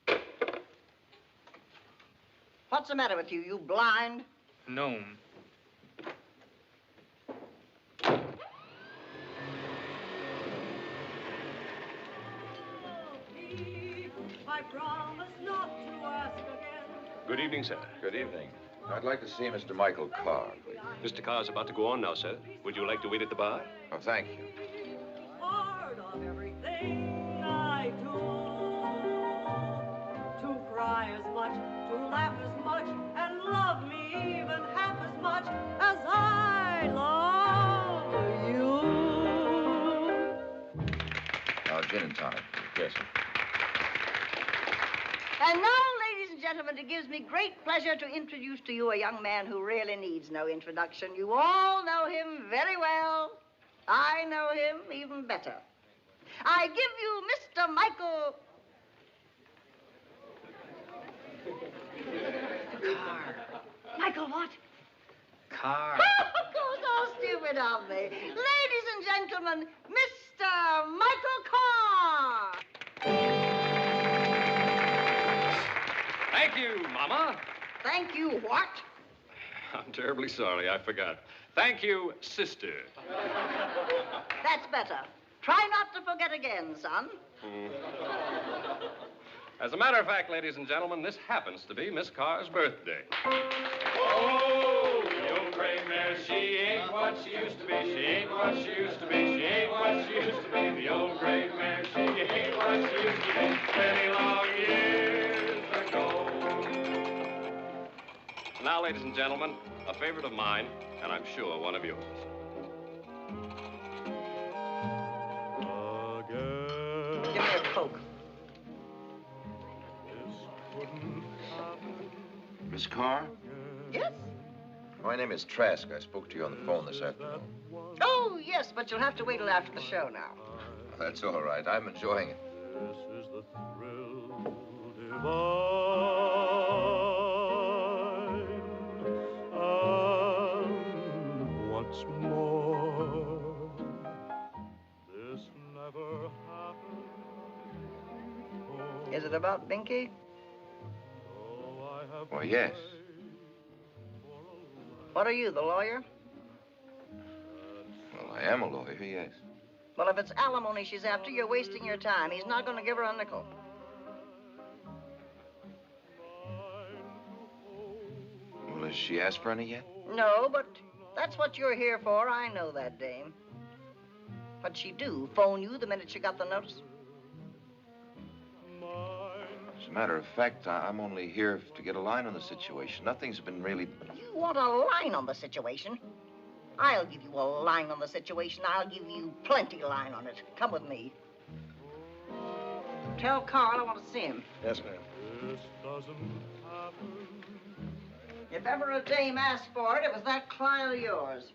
Thank you. What's the matter with you? You blind? No. I promise not to ask again. Good evening, sir. Good evening. I'd like to see Mr. Michael Carr, please. Mr. Carr's about to go on now, sir. Would you like to wait at the bar? Oh, thank you. Part of everything I do. To cry as much, to laugh as much, and love me even half as much as I love you. Gin and tonic. Yes, sir. And now, ladies and gentlemen, it gives me great pleasure to introduce to you a young man who really needs no introduction. You all know him very well. I know him even better. I give you Mr. Michael... Carr. Michael what? Carr. Oh, so stupid of me. Ladies and gentlemen, Mr. Michael Carr. Thank you, Mama. Thank you, what? I'm terribly sorry. I forgot. Thank you, sister. That's better. Try not to forget again, son. As a matter of fact, ladies and gentlemen, this happens to be Miss Carr's birthday. Oh, the old gray mare, she ain't what she used to be. She ain't what she used to be. She ain't what she used to be. The old gray mare, she ain't what she used to be. Many long years ago. Now, ladies and gentlemen, a favorite of mine, and I'm sure one of yours. Give me a Coke. Wouldn't Miss Carr? Yes? My name is Trask. I spoke to you on the phone this afternoon. Oh, yes, but you'll have to wait till after the show now. That's all right. I'm enjoying it. This is the thrill divine. And once more, this never happened before. Is it about Binky? Well, yes. What are you, the lawyer? Well, I am a lawyer, yes. Well, if it's alimony she's after, you're wasting your time. He's not going to give her a nickel. Well, has she asked for any yet? No, but that's what you're here for. I know that, dame. What'd she do? Phone you the minute she got the notice? As a matter of fact, I'm only here to get a line on the situation. Nothing's been really... You want a line on the situation? I'll give you a line on the situation. I'll give you plenty line on it. Come with me. Tell Carl I want to see him. Yes, ma'am. This doesn't happen. If ever a dame asked for it, it was that client of yours.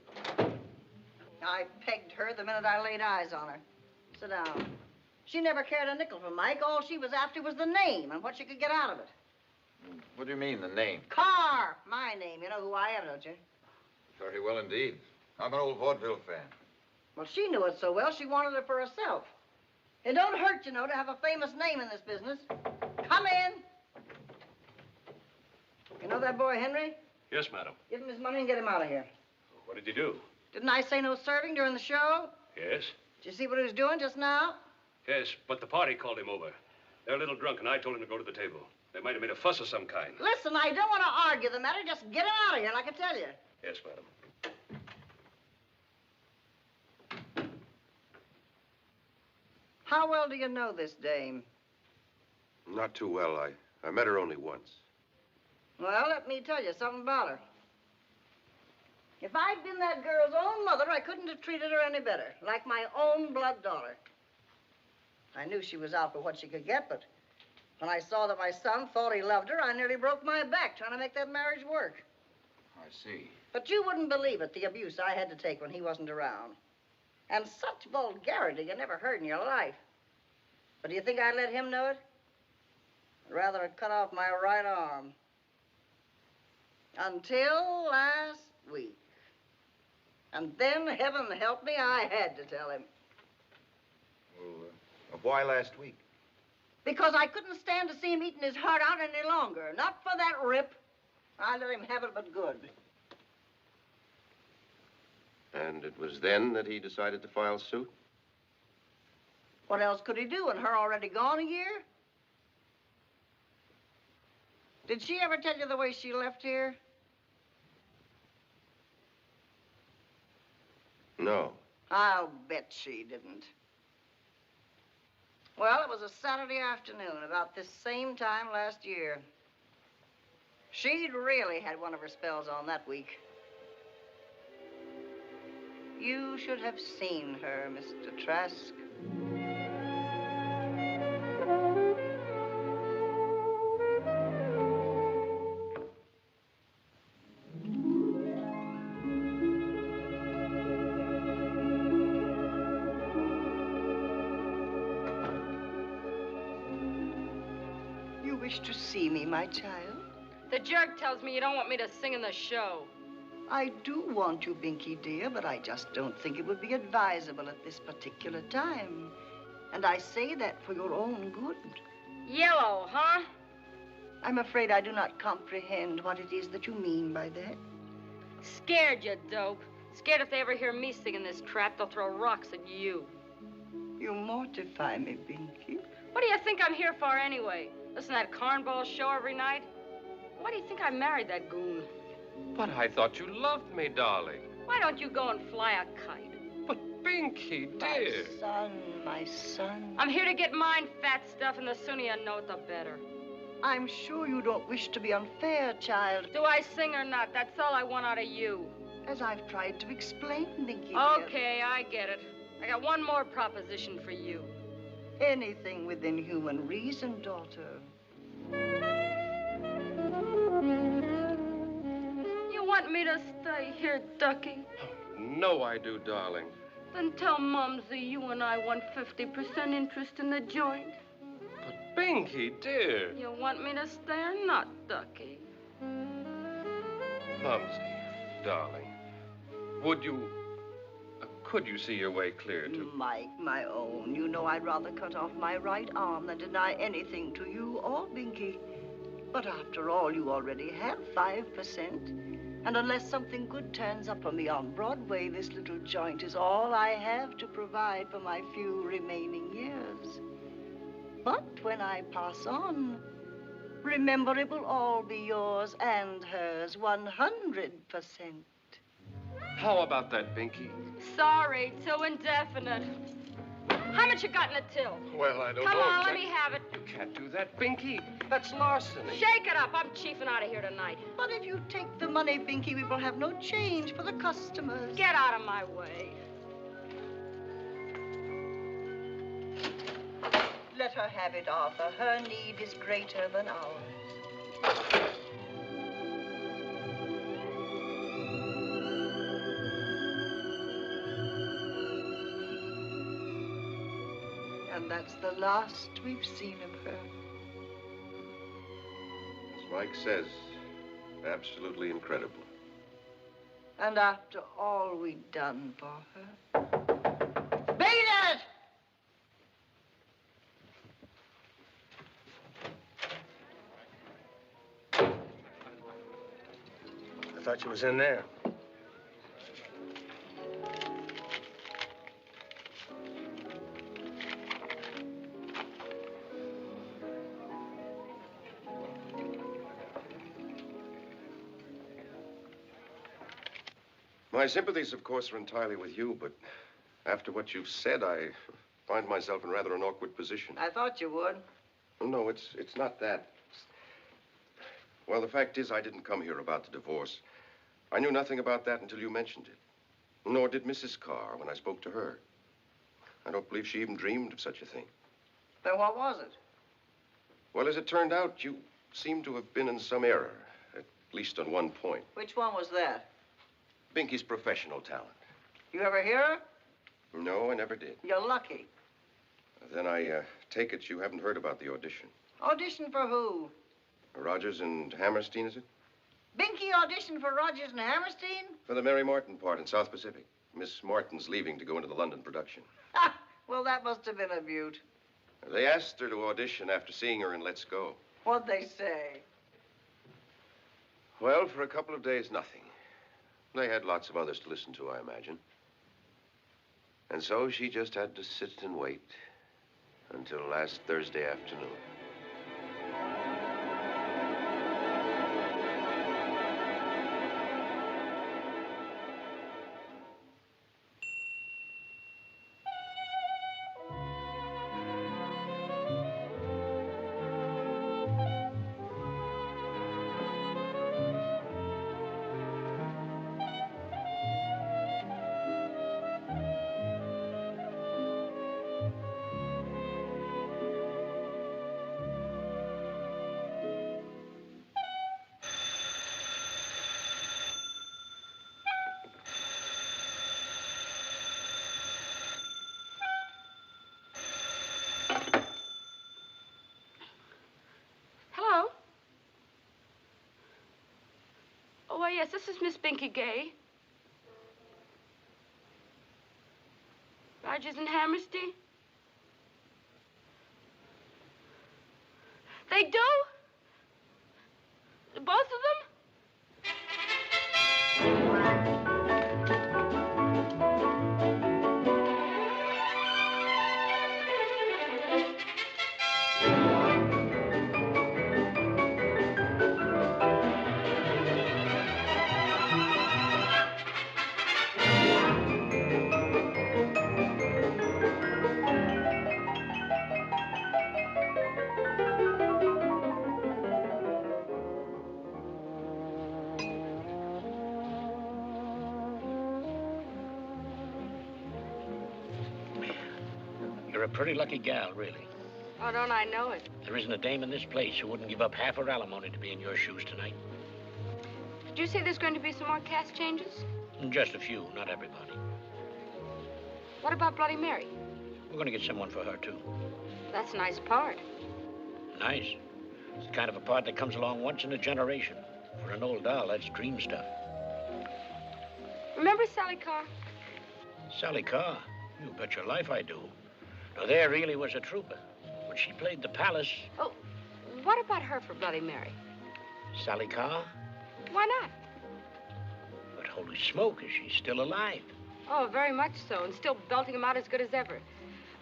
I pegged her the minute I laid eyes on her. Sit down. She never cared a nickel for Mike. All she was after was the name and what she could get out of it. What do you mean, the name? Carr, my name. You know who I am, don't you? Very well indeed. I'm an old vaudeville fan. Well, she knew it so well, she wanted it for herself. It don't hurt, you know, to have a famous name in this business. Come in. You know that boy, Henry? Yes, madam. Give him his money and get him out of here. What did you do? Didn't I say no serving during the show? Yes. Did you see what he was doing just now? Yes, but the party called him over. They're a little drunk, and I told him to go to the table. They might have made a fuss of some kind. Listen, I don't want to argue the matter. Just get him out of here, like I tell you. Yes, madam. How well do you know this dame? Not too well. I met her only once. Well, let me tell you something about her. If I'd been that girl's own mother, I couldn't have treated her any better. Like my own blood daughter. I knew she was out for what she could get, but when I saw that my son thought he loved her, I nearly broke my back trying to make that marriage work. I see. But you wouldn't believe it, the abuse I had to take when he wasn't around. And such vulgarity you never heard in your life. But do you think I'd let him know it? I'd rather have cut off my right arm. Until last week. And then, heaven help me, I had to tell him. Well, why last week? Because I couldn't stand to see him eating his heart out any longer. Not for that rip. I let him have it but good. And it was then that he decided to file suit? What else could he do, and her already gone a year? Did she ever tell you the way she left here? No. I'll bet she didn't. Well, it was a Saturday afternoon, about this same time last year. She'd really had one of her spells on that week. You should have seen her, Mr. Trask. You wish to see me, my child? The jerk tells me you don't want me to sing in the show. I do want you, Binky, dear, but I just don't think it would be advisable at this particular time. And I say that for your own good. Yellow, huh? I'm afraid I do not comprehend what it is that you mean by that. Scared, you dope. Scared if they ever hear me singing this crap, they'll throw rocks at you. You mortify me, Binky. What do you think I'm here for anyway? Listen to that cornball show every night? Why do you think I married that goon? But I thought you loved me, darling. Why don't you go and fly a kite? But, Binky, dear. My son. I'm here to get mine, fat stuff, and the sooner you know it, the better. I'm sure you don't wish to be unfair, child. Do I sing or not? That's all I want out of you. As I've tried to explain, Binky. Okay, I get it. I got one more proposition for you. Anything within human reason, daughter. want me to stay here, Ducky? No, I do, darling. Then tell Mumsy you and I want 50% interest in the joint. But, Binky, dear. You want me to stay or not, Ducky? Mumsy, darling, could you see your way clear to... Mike, my own, you know I'd rather cut off my right arm than deny anything to you or Binky. But after all, you already have 5%. And unless something good turns up for me on Broadway, this little joint is all I have to provide for my few remaining years. But when I pass on, remember it will all be yours and hers 100%. How about that, Binky? Sorry, too indefinite. How much you got in the till? Well, I don't know. Come on, let me have it. You can't do that, Binky. That's larceny. Shake it up. I'm chiefing out of here tonight. But if you take the money, Binky, we will have no change for the customers. Get out of my way. Let her have it, Arthur. Her need is greater than ours. And that's the last we've seen of her. As Mike says, absolutely incredible. And after all we'd done for her. Beat it! I thought you was in there. My sympathies, of course, are entirely with you, but after what you've said, I find myself in rather an awkward position. I thought you would. No, it's not that. Well, the fact is, I didn't come here about the divorce. I knew nothing about that until you mentioned it. Nor did Mrs. Carr when I spoke to her. I don't believe she even dreamed of such a thing. Then what was it? Well, as it turned out, you seem to have been in some error, at least on one point. Which one was that? Binky's professional talent. You ever hear her? No, I never did. You're lucky. Then I take it you haven't heard about the audition. Audition for who? Rogers and Hammerstein, is it? Binky auditioned for Rogers and Hammerstein? For the Mary Martin part in South Pacific. Miss Martin's leaving to go into the London production. Ha! Well, that must have been a beaut. They asked her to audition after seeing her in Let's Go. What'd they say? Well, for a couple of days, nothing. They had lots of others to listen to, I imagine. And so she just had to sit and wait until last Thursday afternoon. Yes, this is Miss Binky Gay. Rogers and Hammerstein? They do? Both of them? You're a pretty lucky gal, really. Oh, don't I know it? There isn't a dame in this place who wouldn't give up half her alimony to be in your shoes tonight. you say there's going to be some more cast changes? Just a few, not everybody. What about Bloody Mary? We're going to get someone for her, too. That's a nice part. Nice. It's the kind of a part that comes along once in a generation. For an old doll, that's dream stuff. Remember Sally Carr? Sally Carr? You bet your life I do. Now, there really was a trooper. When she played the Palace... Oh, what about her for Bloody Mary? Sally Carr? Why not? But holy smoke, is she still alive? Oh, very much so, and still belting him out as good as ever.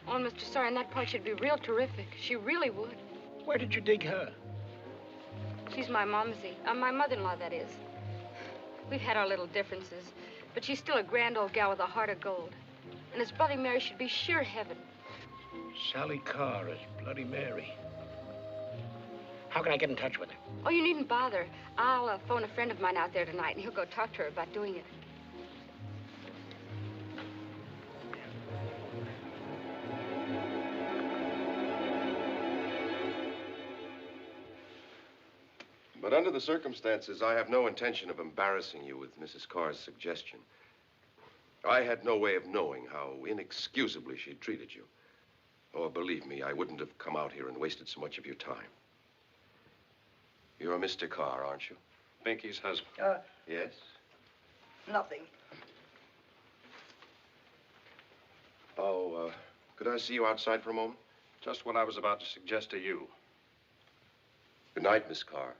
Oh, and Mr. Sawyer, that part should be real terrific. She really would. Where did you dig her? She's my momsy. My mother-in-law, that is. We've had our little differences, but she's still a grand old gal with a heart of gold. And as Bloody Mary should be sheer heaven. Sally Carr as Bloody Mary. How can I get in touch with her? Oh, you needn't bother. I'll phone a friend of mine out there tonight, and he'll go talk to her about doing it. But under the circumstances, I have no intention of embarrassing you with Mrs. Carr's suggestion. I had no way of knowing how inexcusably she treated you. Oh, believe me, I wouldn't have come out here and wasted so much of your time. You're Mr. Carr, aren't you? Binky's husband. Yes? Nothing. Oh, could I see you outside for a moment? Just what I was about to suggest to you. Good night, Miss Carr.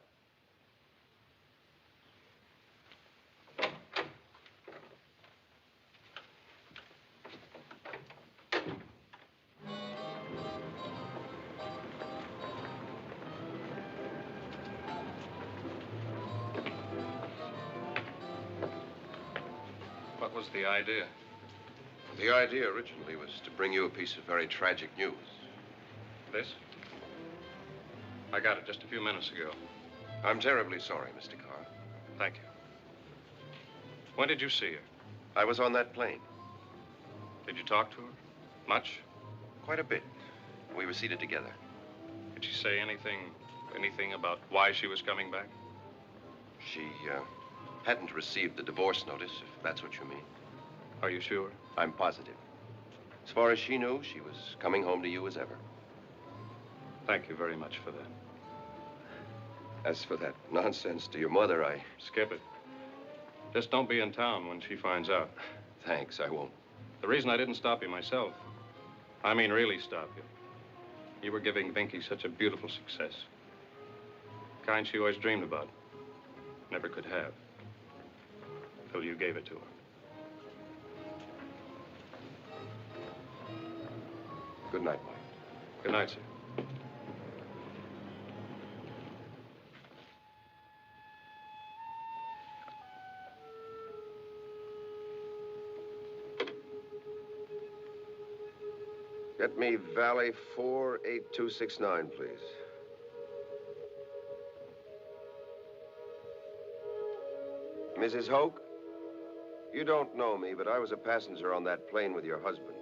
What was the idea? The idea originally was to bring you a piece of very tragic news. This? I got it just a few minutes ago. I'm terribly sorry, Mr. Carr. Thank you. When did you see her? I was on that plane. Did you talk to her? Much? Quite a bit. We were seated together. Did she say anything about why she was coming back? She, hadn't received the divorce notice, if that's what you mean. Are you sure? I'm positive. As far as she knew, she was coming home to you as ever. Thank you very much for that. As for that nonsense to your mother, Skip it. Just don't be in town when she finds out. Thanks, I won't. The reason I didn't stop you myself, I mean really stop you. You were giving Binky such a beautiful success. Kind she always dreamed about. Never could have. Till you gave it to her. Good night, Mike. Good night, sir. Get me Valley 48269, please. Mrs. Hoke, you don't know me, but I was a passenger on that plane with your husband.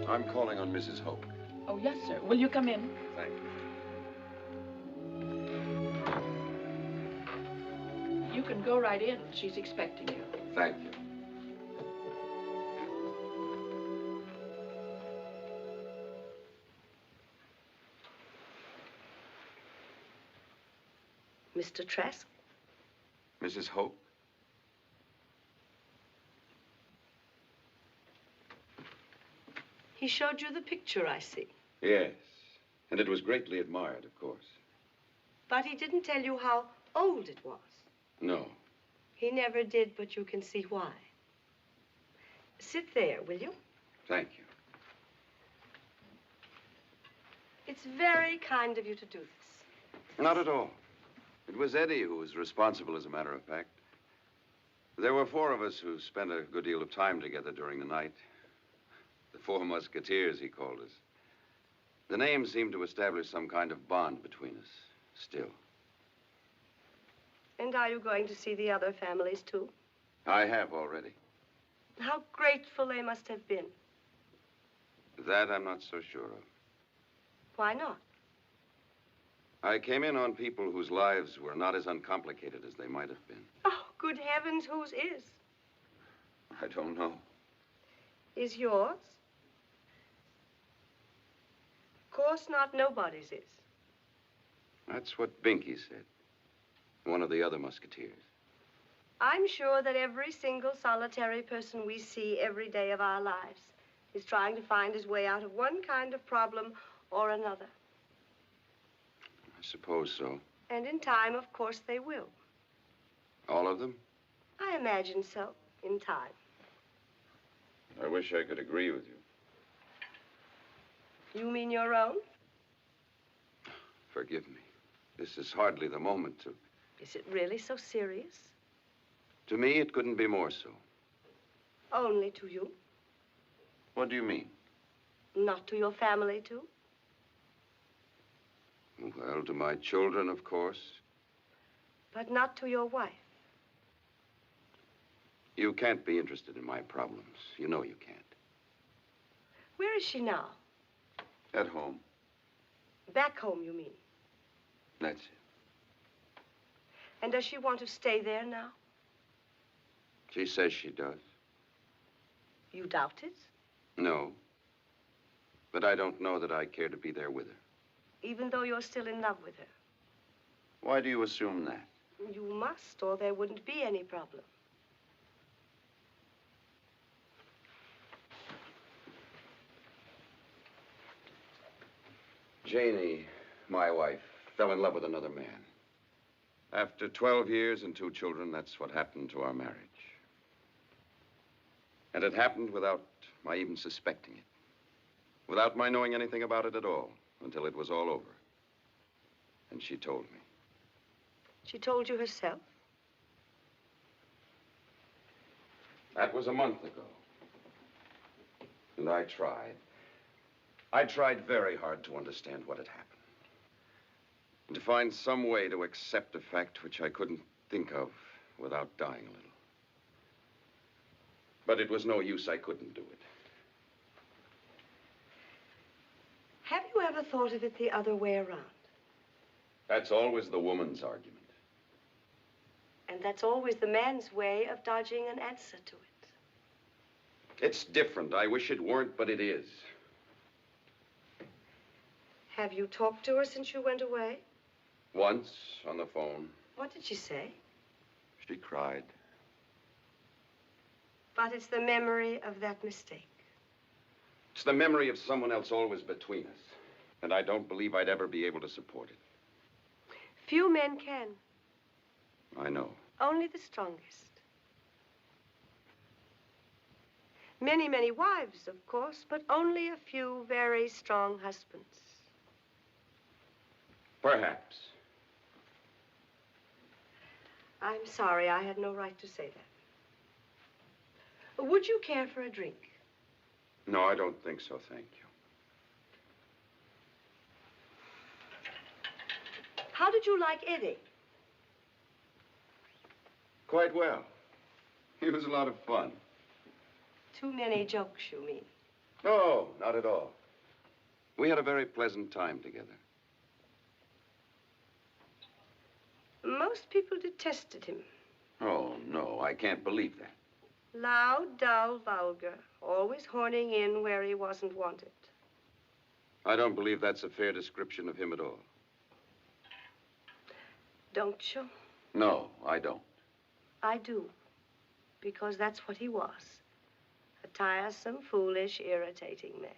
I'm calling on Mrs. Hoke. Oh, yes, sir. Will you come in? Thank you. You can go right in. She's expecting you. Thank you. Mr. Trask? Mrs. Hoke? He showed you the picture, I see. Yes, and it was greatly admired, of course. But he didn't tell you how old it was. No. He never did, but you can see why. Sit there, will you? Thank you. It's very kind of you to do this. Not at all. It was Eddie who was responsible, as a matter of fact. There were 4 of us who spent a good deal of time together during the night. The 4 Musketeers, he called us. The name seemed to establish some kind of bond between us, still. And are you going to see the other families, too? I have already. How grateful they must have been. That I'm not so sure of. Why not? I came in on people whose lives were not as uncomplicated as they might have been. Oh, good heavens, whose is? I don't know. Is yours? Of course not, nobody's is. That's what Binky said. One of the other musketeers. I'm sure that every single solitary person we see every day of our lives is trying to find his way out of one kind of problem or another. I suppose so. And in time, of course, they will. All of them? I imagine so, in time. I wish I could agree with you. You mean your own? Forgive me. This is hardly the moment to... Is it really so serious? To me, it couldn't be more so. Only to you? What do you mean? Not to your family, too? Well, to my children, of course. But not to your wife? You can't be interested in my problems. You know you can't. Where is she now? At home. Back home, you mean? That's it. And does she want to stay there now? She says she does. You doubt it? No. But I don't know that I care to be there with her. Even though you're still in love with her? Why do you assume that? You must, or there wouldn't be any problem. Janie, my wife, fell in love with another man. After 12 years and 2 children, that's what happened to our marriage. And it happened without my even suspecting it. Without my knowing anything about it at all, until it was all over. And she told me. She told you herself? That was a month ago. And I tried. I tried very hard to understand what had happened. And to find some way to accept a fact which I couldn't think of without dying a little. But it was no use. I couldn't do it. Have you ever thought of it the other way around? That's always the woman's argument. And that's always the man's way of dodging an answer to it. It's different. I wish it weren't, but it is. Have you talked to her since you went away? Once, on the phone. What did she say? She cried. But it's the memory of that mistake. It's the memory of someone else always between us. And I don't believe I'd ever be able to support it. Few men can. I know. Only the strongest. Many, many wives, of course, but only a few very strong husbands. Perhaps. I'm sorry, I had no right to say that. Would you care for a drink? No, I don't think so, thank you. How did you like Eddie? Quite well. He was a lot of fun. Too many jokes, you mean? No, not at all. We had a very pleasant time together. Most people detested him. Oh, no, I can't believe that. Loud, dull, vulgar, always horning in where he wasn't wanted. I don't believe that's a fair description of him at all. Don't you? No, I don't. I do, because that's what he was. A tiresome, foolish, irritating man.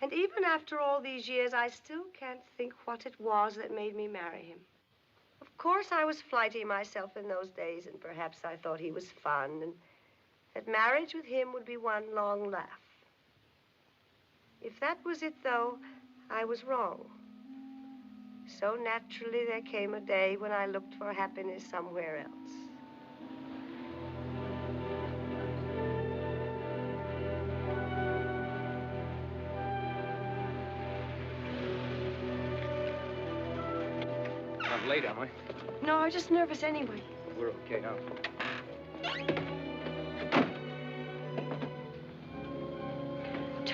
And even after all these years, I still can't think what it was that made me marry him. Of course, I was flighty myself in those days, and perhaps I thought he was fun, and that marriage with him would be one long laugh. If that was it, though, I was wrong. So naturally, there came a day when I looked for happiness somewhere else. Not late, am I? No, I'm just nervous anyway. We're okay now.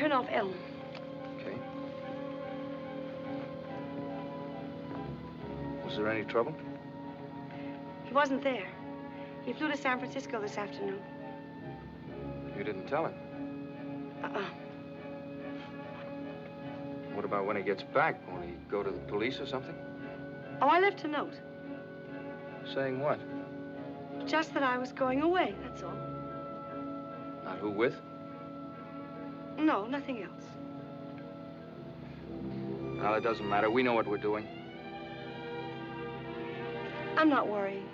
turn off Elm. Okay. Was there any trouble? He wasn't there. He flew to San Francisco this afternoon. You didn't tell him. Uh-uh. What about when he gets back? Won't he go to the police or something? Oh, I left a note. Saying what? Just that I was going away, that's all. Not who with? No, nothing else. Well, it doesn't matter. We know what we're doing. I'm not worrying.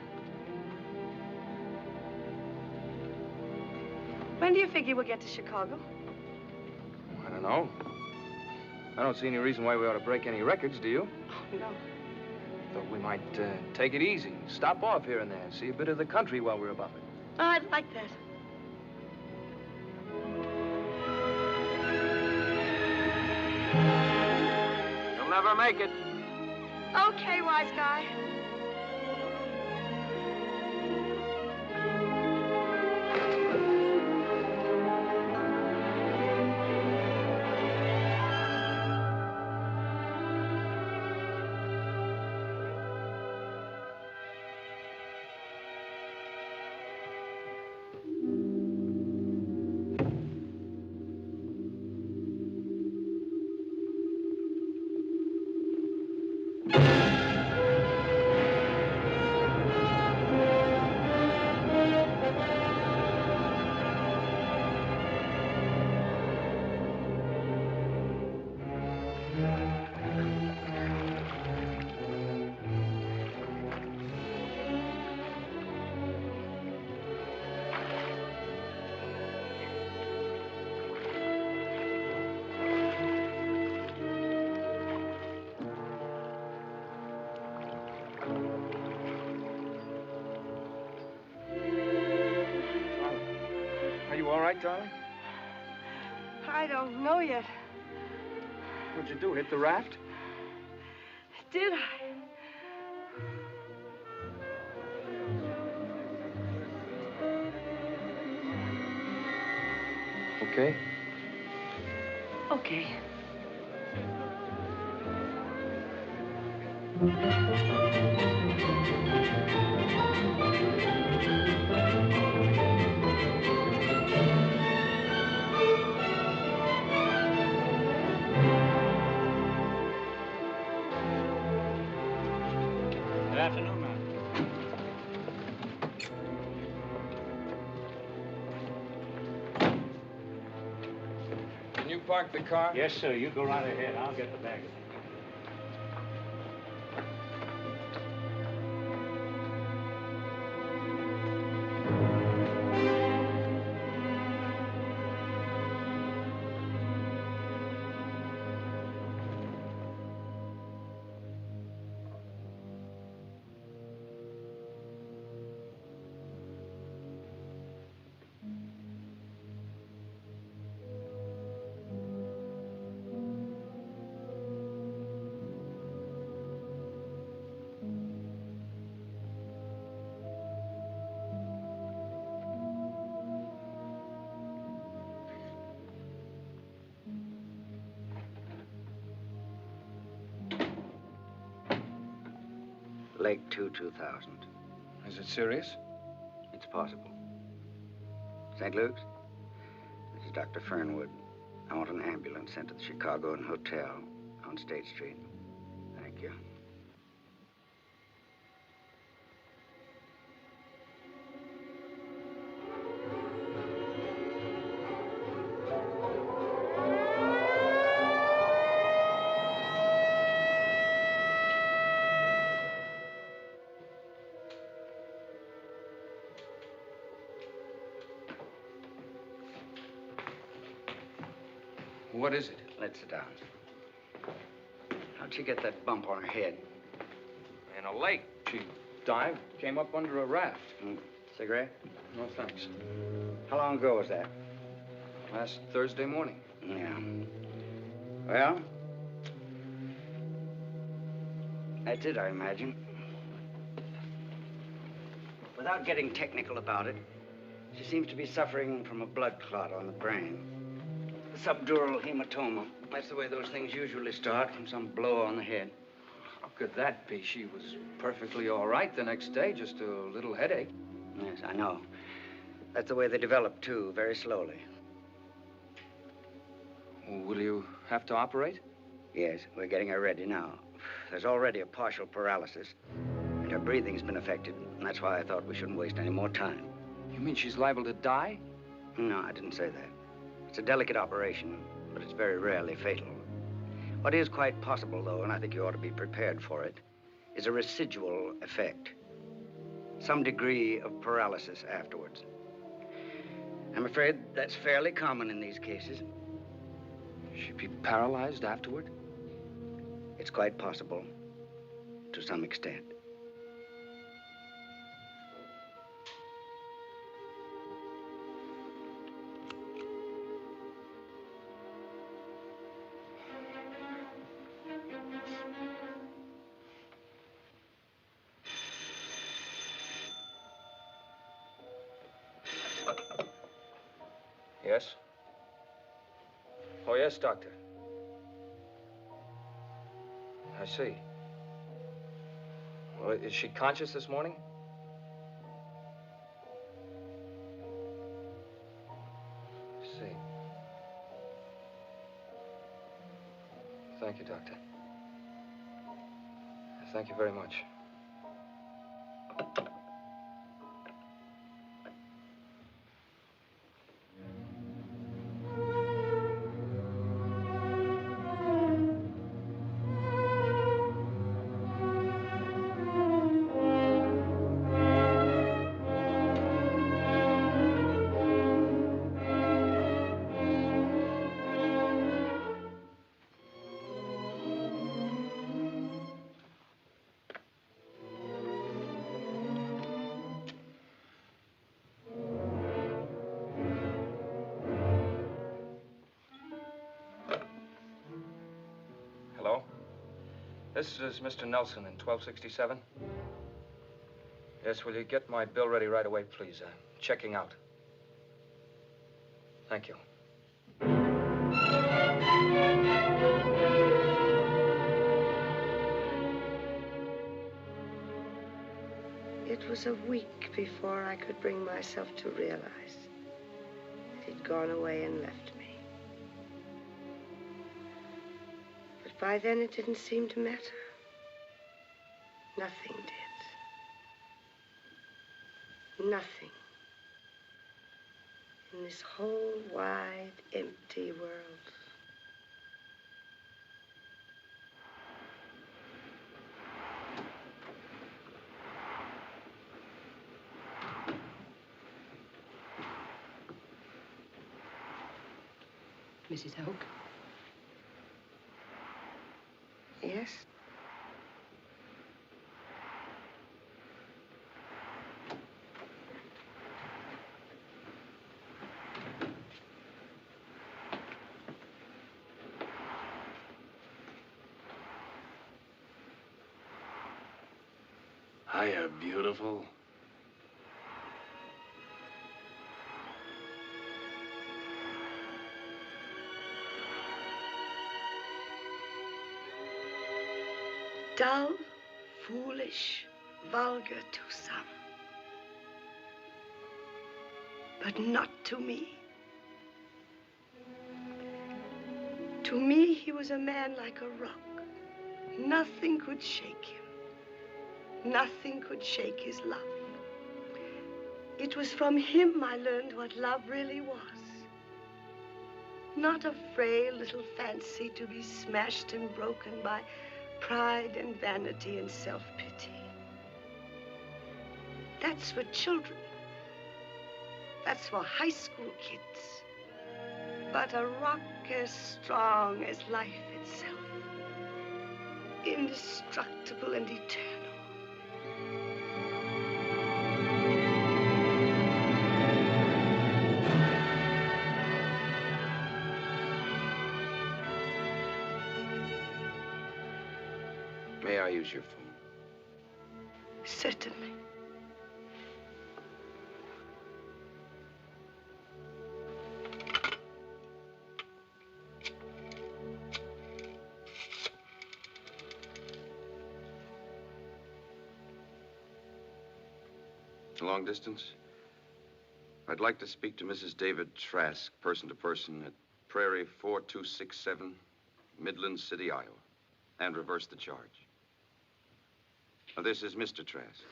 When do you figure we'll get to Chicago? I don't know. I don't see any reason why we ought to break any records, do you? Oh, no. Thought we might take it easy, stop off here and there, see a bit of the country while we're above it. Oh, I'd like that. You'll never make it. Okay, wise guy. All right, darling? I don't know yet. What'd you do, hit the raft? Did I? Okay. Okay. Good afternoon, ma'am. Can you park the car? Yes, sir. You go right ahead. I'll get the baggage. Lake 2000. Is it serious? It's possible. St. Luke's? This is Dr. Fernwood. I want an ambulance sent to the Chicagoan Hotel on State Street. Thank you. What is it? Let's sit down. How'd she get that bump on her head? In a lake. She dived, came up under a raft. Cigarette? No, thanks. How long ago was that? Last Thursday morning. Yeah. Well, that's it, I imagine. Without getting technical about it, she seems to be suffering from a blood clot on the brain. subdural hematoma. That's the way those things usually start, from some blow on the head. How could that be? She was perfectly all right the next day, just a little headache. Yes, I know. That's the way they develop, too, very slowly. Will you have to operate? Yes, we're getting her ready now. There's already a partial paralysis, and her breathing's been affected, and that's why I thought we shouldn't waste any more time. You mean she's liable to die? No, I didn't say that. It's a delicate operation, but it's very rarely fatal. What is quite possible, though, and I think you ought to be prepared for it, is a residual effect. Some degree of paralysis afterwards. I'm afraid that's fairly common in these cases. She'd be paralyzed afterward? It's quite possible, to some extent. Yes? Oh, yes, Doctor. I see. Well, is she conscious this morning? I see. Thank you, Doctor. Thank you very much. This is Mr. Nelson in 1267. Yes, will you get my bill ready right away, please? Checking out. Thank you. It was a week before I could bring myself to realize that he'd gone away and left me. But by then it didn't seem to matter. Nothing did. Nothing. In this whole wide, empty world. Mrs. Hoke? Yes? Hiya, beautiful. Dull, foolish, vulgar to some. But not to me. To me, he was a man like a rock. Nothing could shake him. Nothing could shake his love. It was from him I learned what love really was. Not a frail little fancy to be smashed and broken by pride and vanity and self-pity. That's for children. That's for high school kids. But a rock as strong as life itself. Indestructible and eternal. May I use your phone? Certainly. Long distance? I'd like to speak to Mrs. David Trask, person to person, at Prairie 4267, Midland City, Iowa, and reverse the charge. Now, this is Mr. Trask.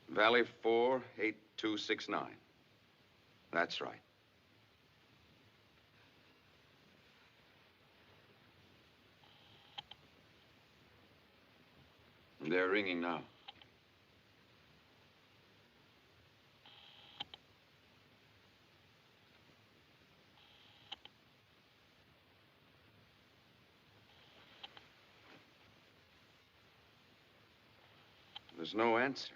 Valley 48269. That's right. They're ringing now. There's no answer.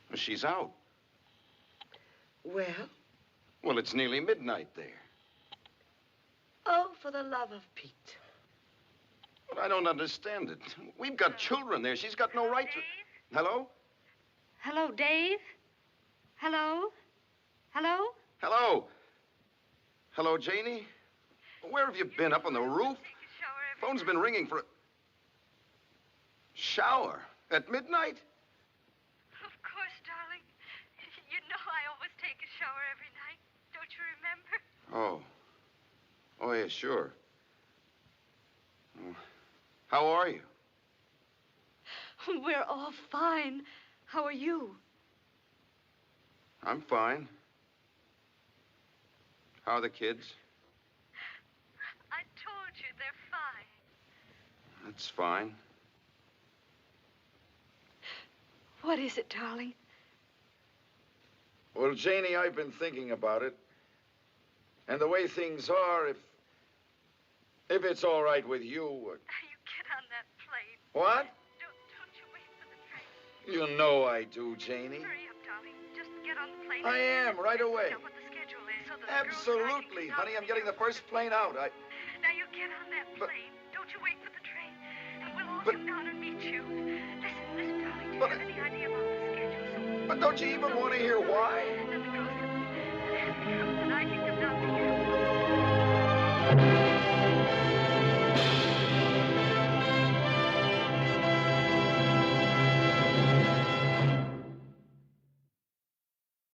Well, she's out. Well? Well, it's nearly midnight there. Oh, for the love of Pete. But I don't understand it. We've got children there. She's got no right to... Hello? Hello, Dave? Hello? Hello? Hello? Hello, Janie? Where have you been? Up on the roof? Phone's been ringing for a... Shower? At midnight? Of course, darling. You know I always take a shower every night. Don't you remember? Oh. Oh, yeah, sure. Oh. How are you? We're all fine. How are you? I'm fine. How are the kids? I told you they're fine. That's fine. What is it, darling? Well, Janie, I've been thinking about it. And the way things are, if it's all right with you... You get on that plane. What? Don't you wait for the train. You know I do, Janie. Hurry up, darling. Just get on the plane. I am, right away. Find out what the schedule is so that the Absolutely. Honey, I'm getting the first plane out. Now you get on that plane. Don't you wait for the train. And we'll all come down and meet you. Listen, darling. Do you have any idea about the schedule? But don't you even want to hear why?